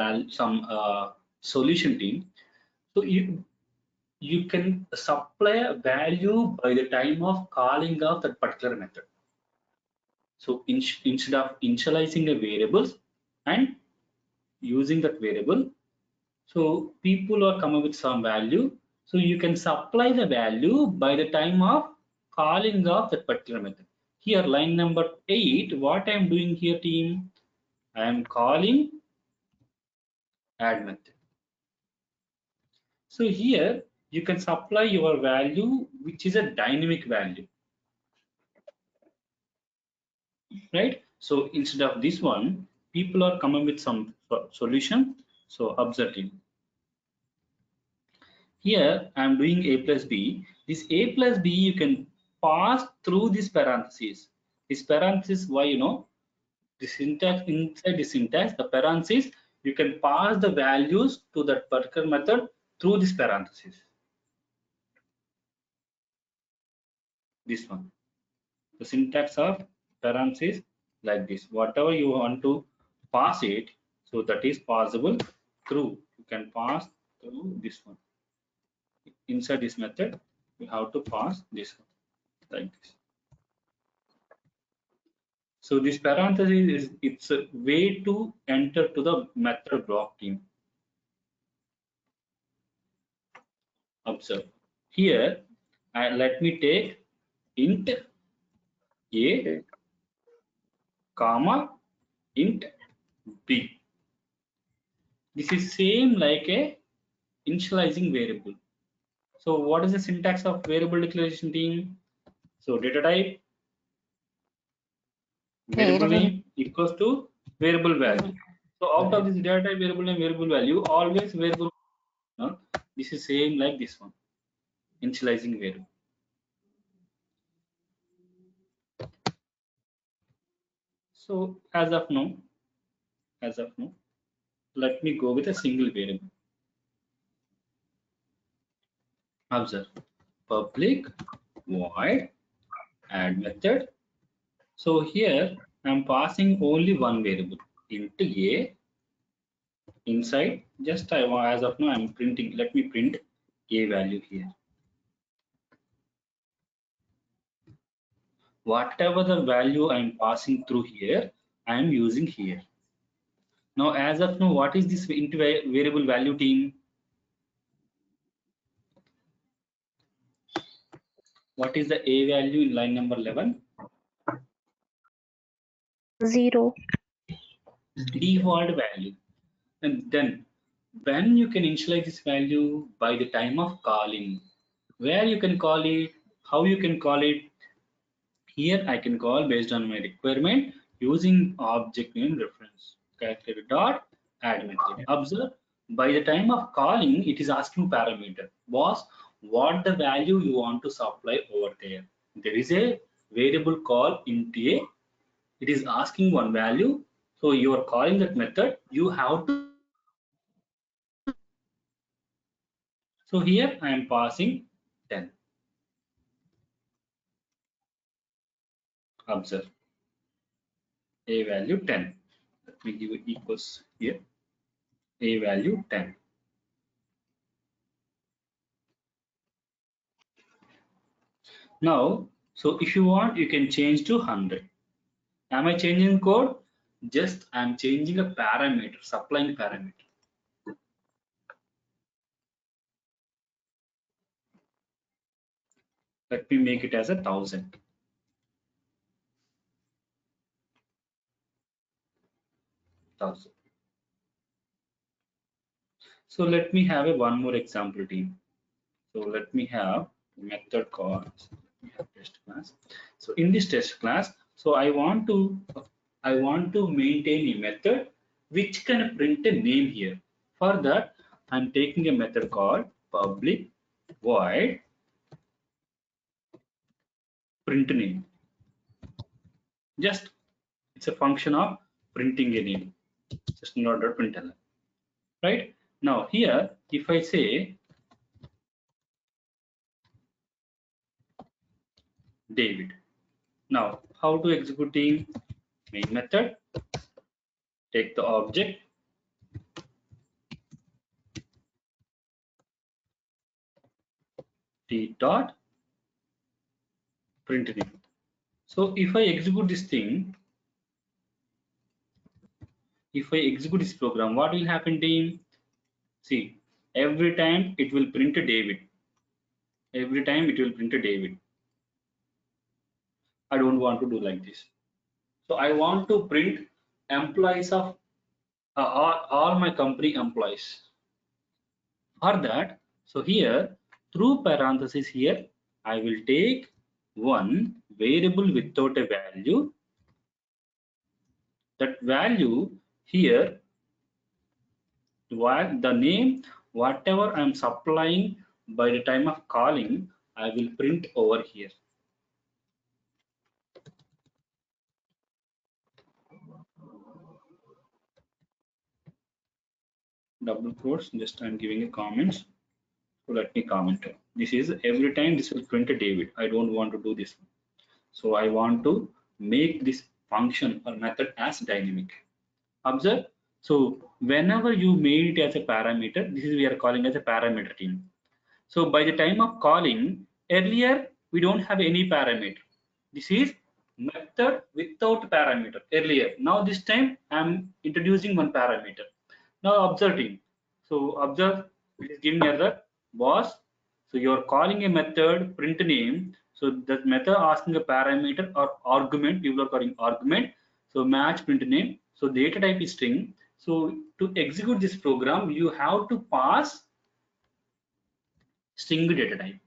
solution team. So you can supply a value by the time of calling of that particular method. So instead of initializing a variables and using that variable, so people are coming with some value. So you can supply the value by the time of calling of that particular method. Here line number 8, what I am doing here, team, I am calling add method. So here you can supply your value, which is a dynamic value, right? So instead of this one, people are coming with some solution. So observing here, I am doing a plus b. This a plus b you can pass through this parentheses. This parenthesis, why, the syntax, inside the syntax, the parentheses, you can pass the values to that particular method through this parenthesis. This one, the syntax of parentheses like this. Whatever you want to pass it, so that is possible through. You can pass through this one. Inside this method, you have to pass this one like this. So this parenthesis is, it's a way to enter to the method block team. Observe here, let me take int a comma int b. This is same like a initializing variable. So what is the syntax of variable declaration team? So data type variable name equals to variable value. So out of this data type variable name variable value, always variable. This is same like this one, initializing variable. So as of now, let me go with a single variable. Observe public void add method. So here I'm passing only one variable int a inside. Just as of now I'm printing. Let me print a value here. Whatever the value I am passing through here, I am using here. Now, as of now, what is this variable value team? What is the a value in line number 11? 0. Default value. And then when you can initialize this value by the time of calling, where you can call it, how you can call it. Here I can call based on my requirement using object name reference character dot add method. Observe, by the time of calling, it is asking parameter. Boss, what the value you want to supply over there. There is a variable call int a. It is asking one value. So you are calling that method. You have to. So here I am passing 10. Observe a value 10. Let me give it equals here. A value 10. Now, so if you want, you can change to 100. Am I changing code? Just I'm changing a parameter, supplying parameter. Let me make it as 1,000. 1,000. So let me have one more example team. So let me have method call. We have test class. So in this test class, so I want to maintain a method which can print a name here. For that, I'm taking a method called public void print name. Just it's a function of printing a name, just not a println. Right now, here if I say David, now how to executing main method? Take the object, t dot print name. So if I execute this thing, if I execute this program, what will happen, team? See, every time it will print a David. Every time it will print a David. I don't want to do like this. So I want to print employees of all my company employees. For that, so here through parenthesis here, I will take one variable without a value. That value here, while the name, whatever I'm supplying by the time of calling, I will print over here. Double quotes, just I'm giving a comments. So let me comment. This is every time this will print a David. I don't want to do this. So I want to make this function or method as dynamic. Observe. So whenever you made it as a parameter, this is we are calling as a parameter team. So by the time of calling, earlier we don't have any parameter. This is method without parameter earlier. Now this time I'm introducing one parameter. Now observing. So observe, it is giving error was. So you're calling a method print name. So that method asking a parameter or argument, people are calling argument. So match print name. So data type is string. So to execute this program, you have to pass string data type.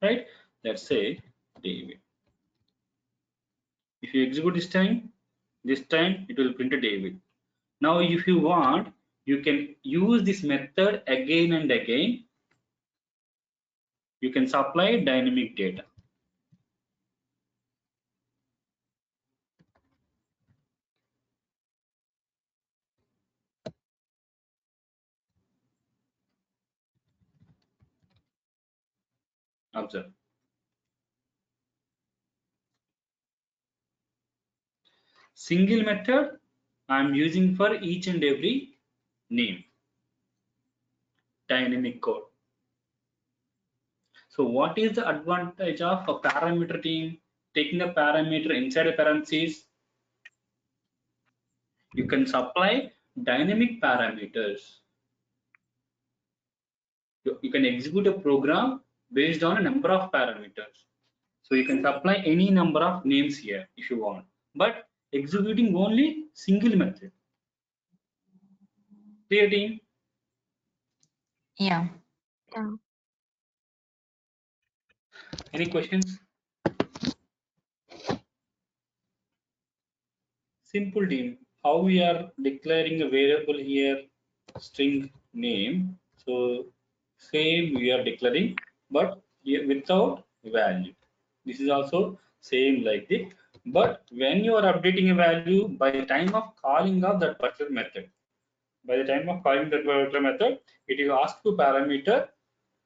Right? Let's say David. If you execute this time it will print a David. Now if you want, you can use this method again and again. You can supply dynamic data. Observe. Single method I'm using for each and every name. dynamic code. So what is the advantage of a parameter team? Taking a parameter inside a parentheses, you can supply dynamic parameters. You can execute a program based on a number of parameters. So you can supply any number of names here if you want, but executing only single method. Clear, team? Yeah. Yeah. Any questions? Simple, team. How we are declaring a variable here, string name. So same we are declaring, but here without value. This is also same like this. But when you are updating a value by the time of calling of that particular method, by the time of calling that particular method, it will ask to parameter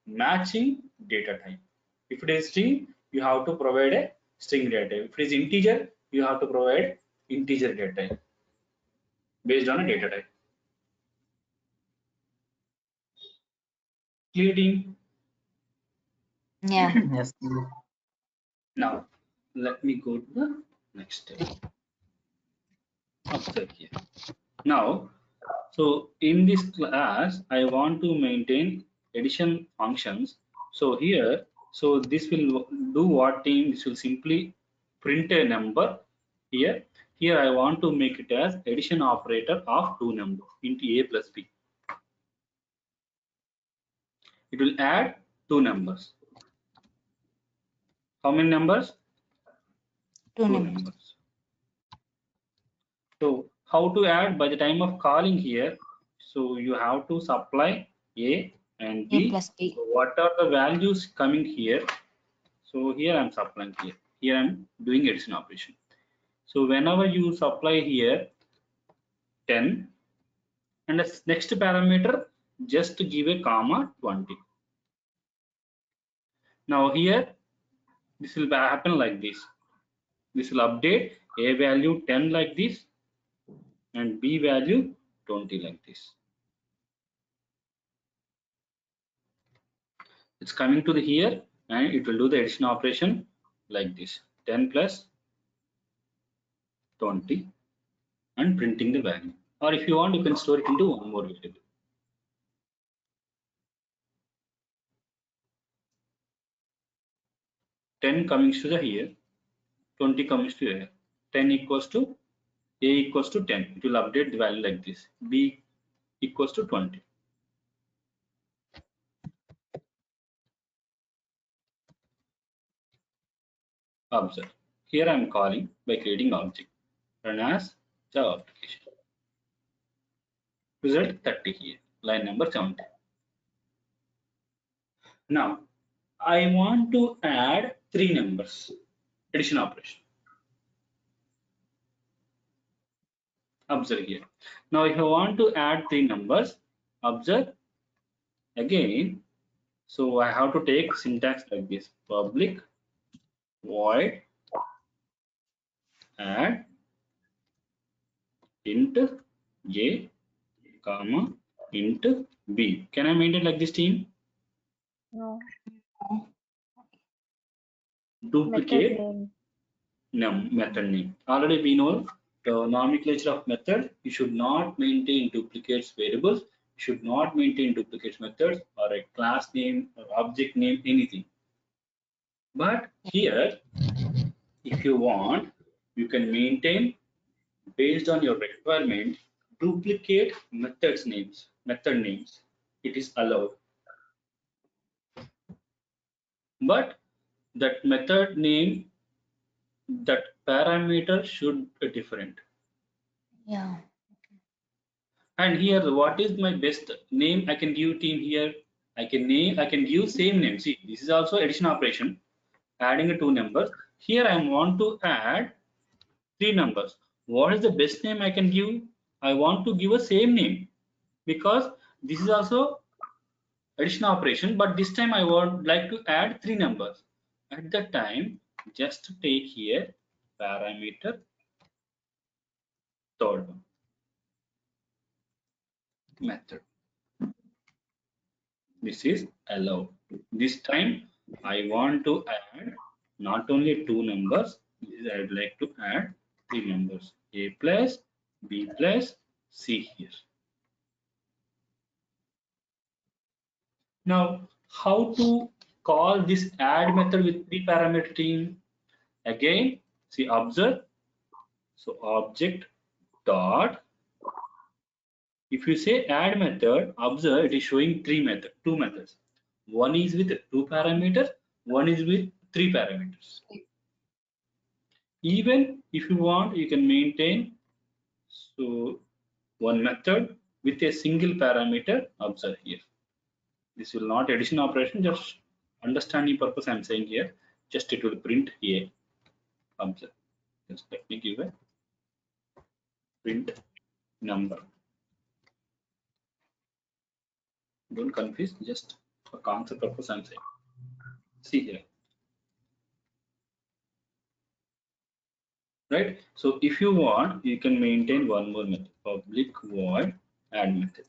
matching data type. If it is string, you have to provide a string data type. If it is integer, you have to provide integer data type based on a data type. Clear, team? Yeah. Yes, Guru. Now, let me go to the next step. Observe here. Now, so in this class, I want to maintain addition functions. So here, so this will do what, team? This will simply print a number here. Here I want to make it as addition operator of two numbers into a plus b. It will add two numbers. How many numbers? Two Two numbers. numbers. So how to add by the time of calling here? So you have to supply a and A b. plus B. So what are the values coming here? So here I'm supplying here. Here I'm doing addition operation. So whenever you supply here 10 and the next parameter, just give a comma 20. Now here this will happen like this. This will update a value 10 like this and b value 20 like this. It's coming to the here and it will do the addition operation like this, 10 plus 20 and printing the value. Or if you want, you can store it into one more variable. 10 comes to the here, 20 comes to here. 10 equals to a equals to 10. It will update the value like this. B equals to 20. Observe. Here I am calling by creating object. Run as Java application. Result 30 here. Line number 70. Now I want to add three numbers. Addition operation. Observe here. Now if I want to add three numbers, observe again. So I have to take syntax like this: public void add int a comma int b. Can I maintain like this, team? No. Method Duplicate name. method name. Already we know the nomenclature of method. You should not maintain duplicates variables. You should not maintain duplicates methods or a class name or object name, anything. But here, if you want, you can maintain based on your requirement duplicate method names. It is allowed. But that method name, that parameter should be different. Yeah. And here, what is my best name I can give, team? Here I can give same name. See, this is also addition operation, adding two numbers. Here I want to add three numbers. What is the best name I can give? I want to give a same name because this is also addition operation, but this time I would like to add three numbers. At that time, just take here parameter third one, method. This is allowed. This time I want to add not only two numbers, I would like to add three numbers, a plus b plus c here. Now, how to call this add method with three parameter team? Again, see, observe. So object dot. If you say add method, observe it is showing two methods. One is with two parameters, one is with three parameters. Even if you want, you can maintain so one method with a single parameter. Observe here. This will not addition operation, just understanding purpose I'm saying here. Just it will print a. Observe. Just let me give a print number. Don't confuse, just for concept purpose I'm saying. See here. Right? So if you want, you can maintain one more method, public void add method.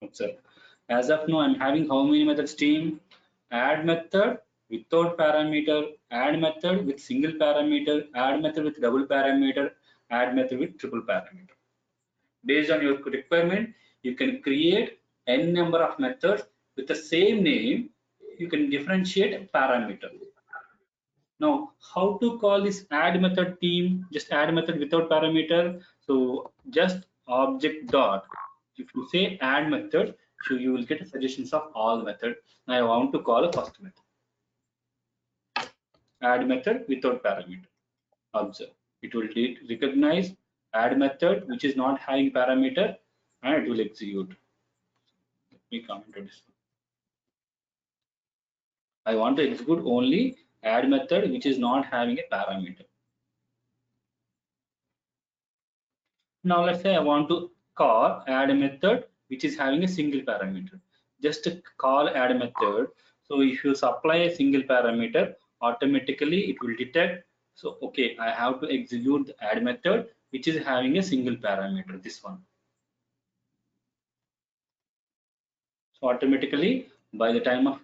Observe. As of now, I'm having how many methods team? Add method without parameter, add method with single parameter, add method with double parameter, add method with triple parameter. Based on your requirement, you can create n number of methods with the same name. You can differentiate parameter. Now, how to call this add method team? Just add method without parameter. So just object dot. If you say add method, so you will get suggestions of all the method. Now I want to call a first method. Add method without parameter. Observe. It will recognize add method which is not having parameter and it will execute. Let me comment on this. I want to execute only add method which is not having a parameter. Now let's say I want to call add a method which is having a single parameter. Just to call add a method. So if you supply a single parameter, automatically it will detect. So okay, I have to execute the add method which is having a single parameter. This one. So automatically by the time of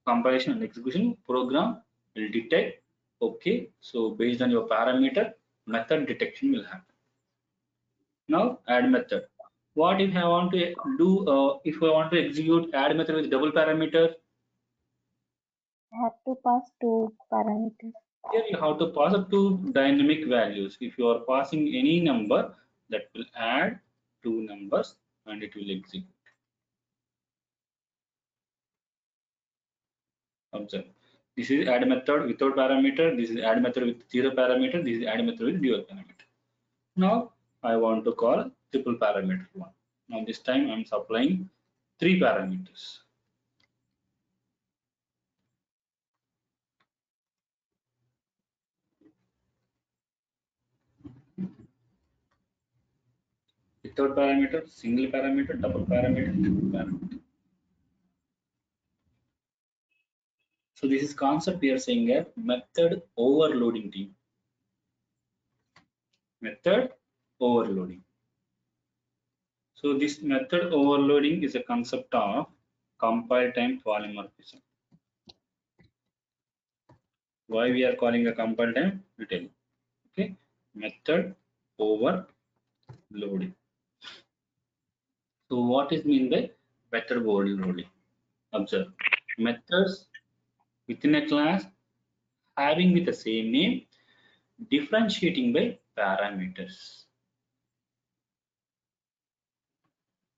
compilation and execution, program will detect. Okay, so based on your parameter, method detection will happen. Now add method. What if I want to do if I want to execute add method with double parameter? Have to pass two parameters. Here you have to pass up two dynamic values. If you are passing any number, that will add two numbers and it will execute. Observe. This is add method without parameter. This is add method with zero parameter. This is add method with dual parameter. Now I want to call triple parameter one. Now this time I'm supplying three parameters. Without parameter, single parameter, double parameter, triple parameter. So this is concept we are saying a method overloading team. Method overloading. So this method overloading is a concept of compile time polymorphism. Why we are calling a compile time? I'll tell you. Okay, method overloading. So what is mean by method overloading? Observe methods within a class having with the same name differentiating by parameters,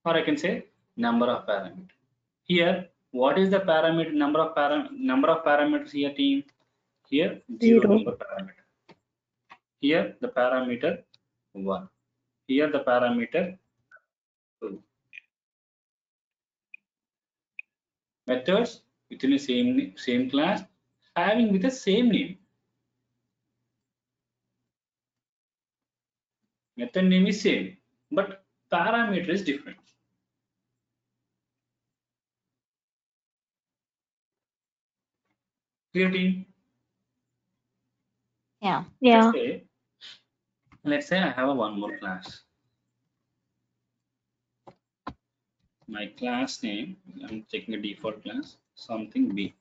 or I can say number of parameters. Here, what is the parameter number of parameters here, team? Here, zero number parameter. Here, the parameter 1. Here, the parameter 2. Methods within the same class having with the same name. Method name is same, but parameter is different. Clear team? Yeah. Yeah. Let's say I have one more class. My class name, I'm checking a default class, something B.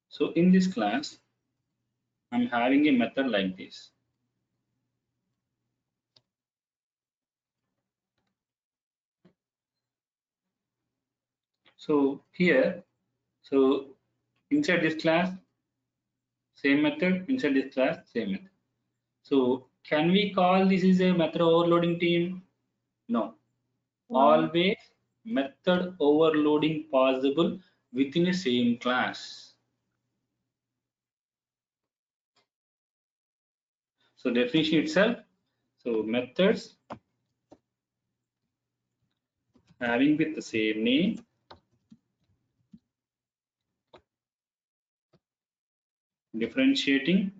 So in this class, I'm having a method like this. So here, so inside this class, same method, inside this class, same method. So can we call this is a method overloading team? No. No. Always method overloading possible within a same class. So definition itself, so methods having with the same name, differentiating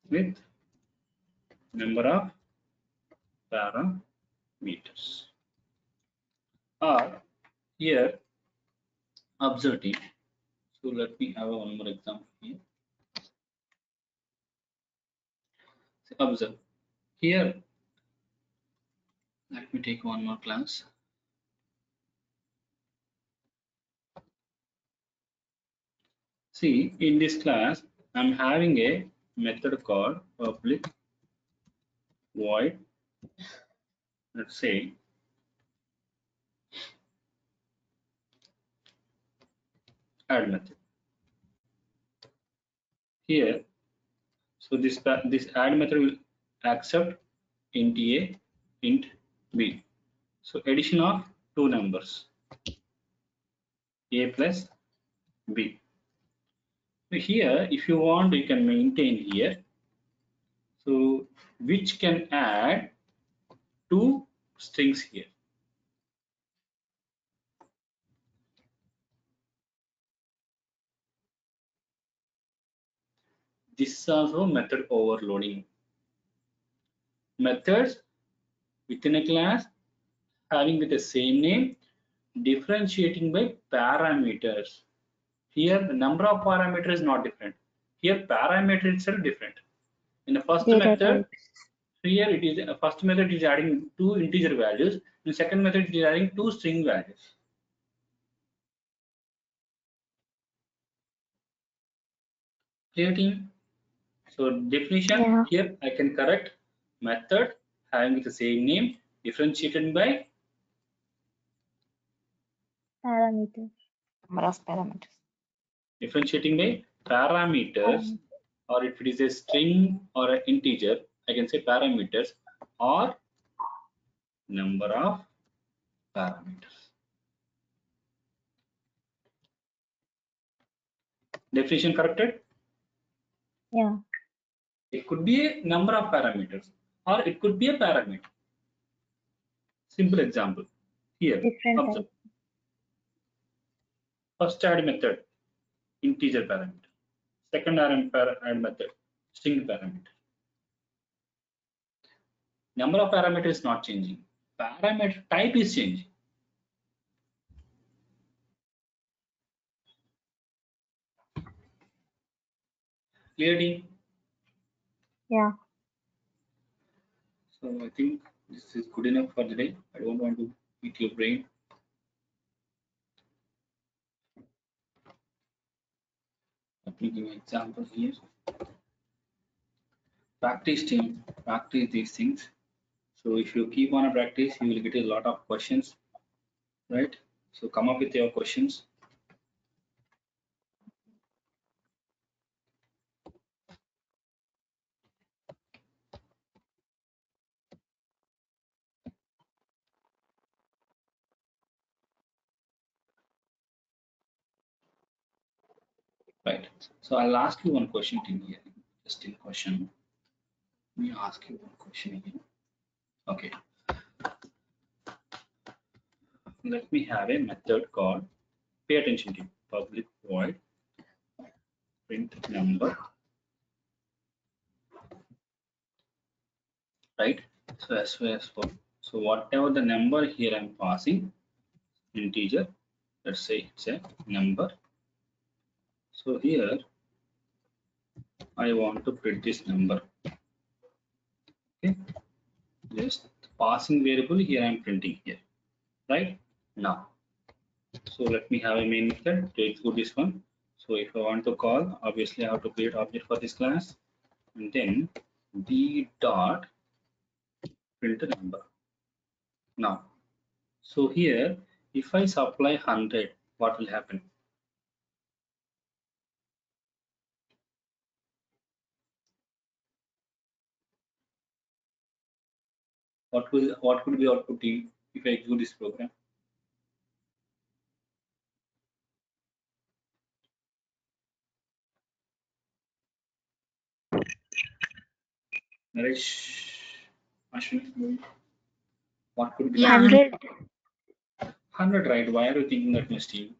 with number of parameters. Or here observe team. So let me have one more example here. So observe here. Let me take one more class. See, in this class, I'm having a method called public void, let's say add method. Here, so this add method will accept int A, int B. So addition of two numbers, A plus B. So here, if you want, you can maintain here. So which can add two strings here. This is also method overloading. Methods within a class having with the same name, differentiating by parameters. Here the number of parameters is not different. Here parameter itself different. In the first Data method, types. here it is first method is adding two integer values. In the second method it is adding two string values. Clear team? So definition Yeah. here I can correct method having the same name differentiated by Parameters. Number of parameters. differentiating by parameters, or if it is a string or an integer, I can say parameters or number of parameters. Definition corrected? Yeah. It could be a number of parameters or it could be a parameter. Simple example here. Different Observe. types. First add method, integer parameter. Second add method, string parameter. Number of parameters is not changing. Parameter type is changing. Clearly? Yeah. So I think this is good enough for the day. I don't want to eat your brain. Let me give an example here. Practice team, practice these things. So if you keep on a practice, you will get a lot of questions, right? So come up with your questions. Right. So I'll ask you one question in here. Just in question. Let me ask you one question again. Okay. Let me have a method called, pay attention to public void print number. Right. So as well as for, so So whatever the number here I'm passing, integer, let's say it's a number. So here I want to print this number. Okay, just passing variable here I'm printing here, right? Now, so let me have a main method to execute this one. So if I want to call, obviously I have to create object for this class, and then d dot print the number. Now, so here if I supply 100, what will happen? What could be output if I execute this program? Naresh, Ashwin, what could be the 100. 100, right? Why are you thinking that much, Steve?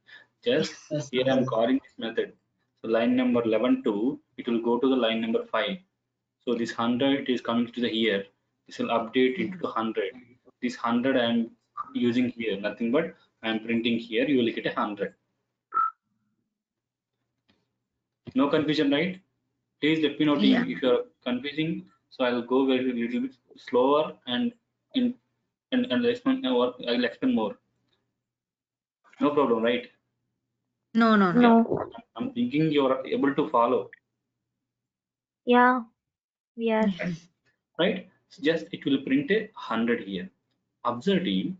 Just Yes, here I'm calling this method. So line number 11 to it will go to the line number 5. So this 100 is coming to the here. This will update into the 100. This 100 I am using here, nothing but I am printing here. You will get a 100. No confusion, right? Please let me know team if you are confusing. So I'll go very little bit slower and in and explain or I'll explain more. No problem, right? No. No. I'm thinking you are able to follow, Yeah. We are. right? So just it will print a 100 here. Observe team,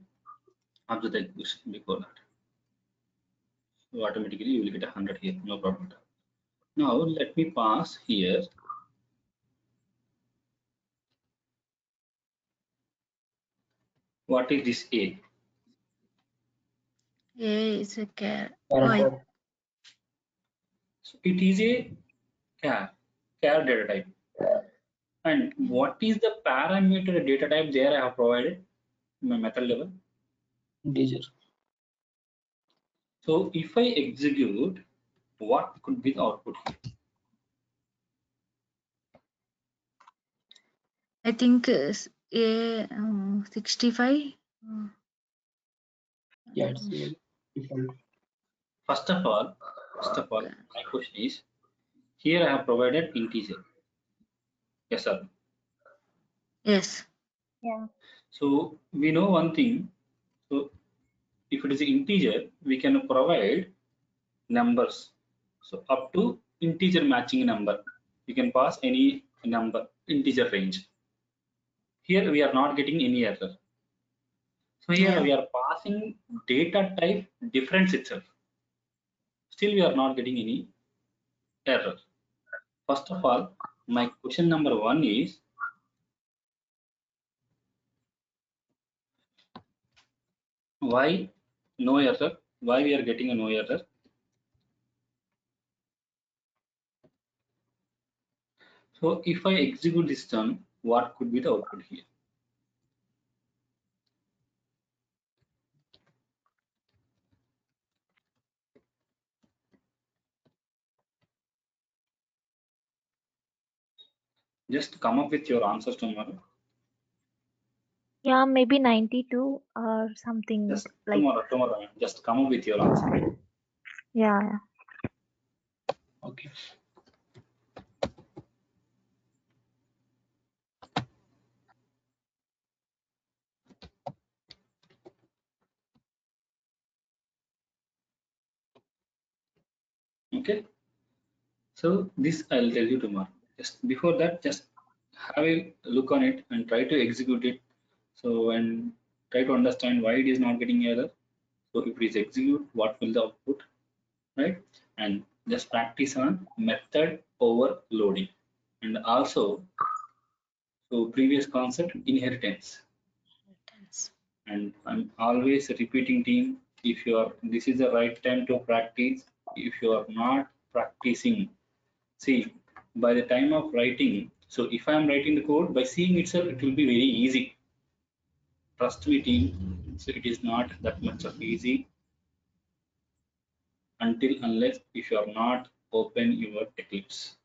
observe the execution before that. So automatically you will get a 100 here, no problem. Now let me pass here. What is this A? A is a char. character. So it is a char data type. And what is the parameter data type there I have provided in my method level? Integer. So if I execute, what could be the output here? I think A 65. Yeah, it's default. First of all, my question is here I have provided integer. Yes, sir. Yes. Yeah. So we know one thing. So if it is an integer, we can provide numbers. So up to integer matching number, you can pass any number integer range. Here we are not getting any error. So here Yeah. we are passing data type difference itself. Still we are not getting any error. First of all, my question number 1 is why no error? Why we are getting a no error? So if I execute this term, what could be the output here? Just come up with your answers tomorrow. Yeah, maybe 92 or something Just like. tomorrow. Just come up with your answer, right? Yeah. Okay. Okay. So this I'll tell you tomorrow. Just before that, just have a look on it and try to execute it. So and try to understand why it is not getting error. So if it is execute, what will the output, right? And just practice on method overloading. And also, so previous concept inheritance. And I'm always repeating team, if you are, this is the right time to practice. If you are not practicing, see, by the time of writing, so if I'm writing the code, by seeing itself, it will be very easy. Trust me, team. So it is not that much of easy until unless if you are not open your Eclipse.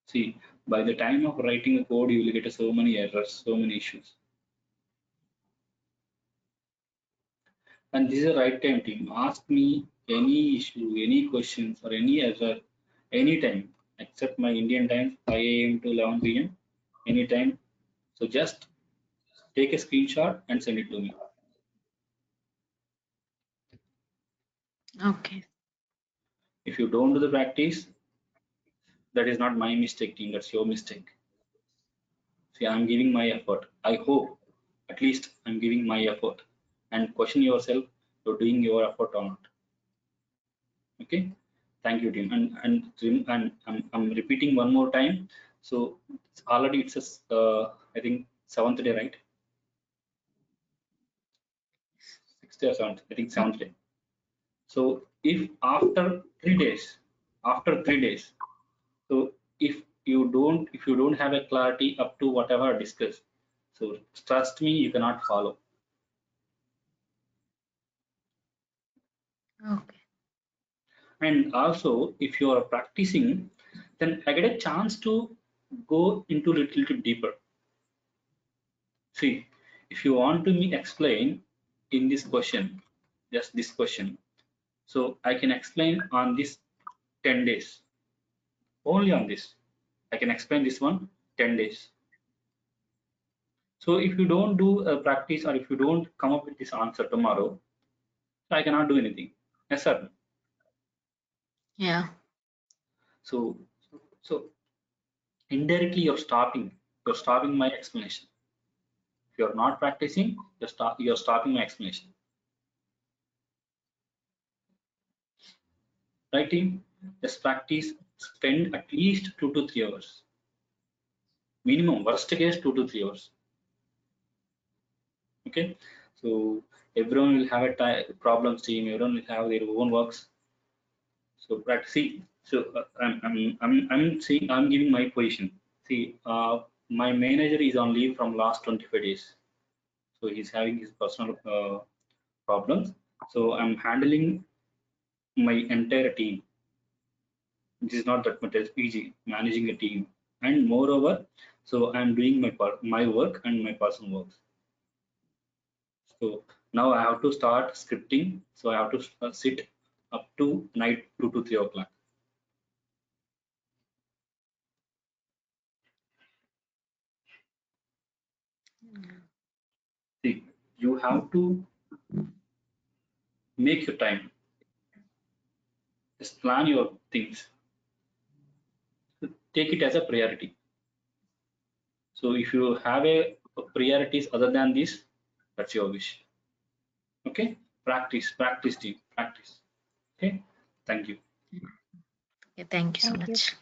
See, by the time of writing a code, you will get so many errors, so many issues. And this is the right time, team. Ask me any issue, any questions, or any other, anytime, except my Indian time, 5 a.m. to 11 p.m. Anytime. So just take a screenshot and send it to me. Okay. If you don't do the practice, that is not my mistake, team. That's your mistake. See, I'm giving my effort. I hope at least I'm giving my effort. And question yourself, you're doing your effort or not. Okay. Thank you, team. And I'm repeating one more time. So already it's a I think 7th day, right? 6th or 7th. I think 7th day. So if after 3 days, so if you don't have a clarity up to whatever I discussed, so trust me, you cannot follow. Okay. And also, if you are practicing, then I get a chance to go into a little bit deeper. See, if you want to me explain in this question, just this question, so I can explain on this 10 days, only on this. I can explain this one 10 days. So if you don't do a practice or if you don't come up with this answer tomorrow, I cannot do anything. Yes, sir. Yeah. So, so indirectly you're stopping my explanation. If you're not practicing, you're stopping my explanation. Right, team? Just practice, spend at least 2 to 3 hours. Minimum, worst case 2 to 3 hours. Okay, so everyone will have a problems team, everyone will have their own works. So practice. See, so I'm saying I'm giving my position. See, my manager is on leave from last 25 days, so he's having his personal problems. So I'm handling my entire team. This is not that much as easy managing a team, and moreover, so I'm doing my work and my personal works. So now I have to start scripting. So I have to sit up to night 2 to 3 o'clock. See, you have to make your time. Just plan your things. Take it as a priority. So if you have a priorities other than this, that's your wish. Okay, practice team, practice. Okay, thank you. Okay. Thank you so Thank you. much.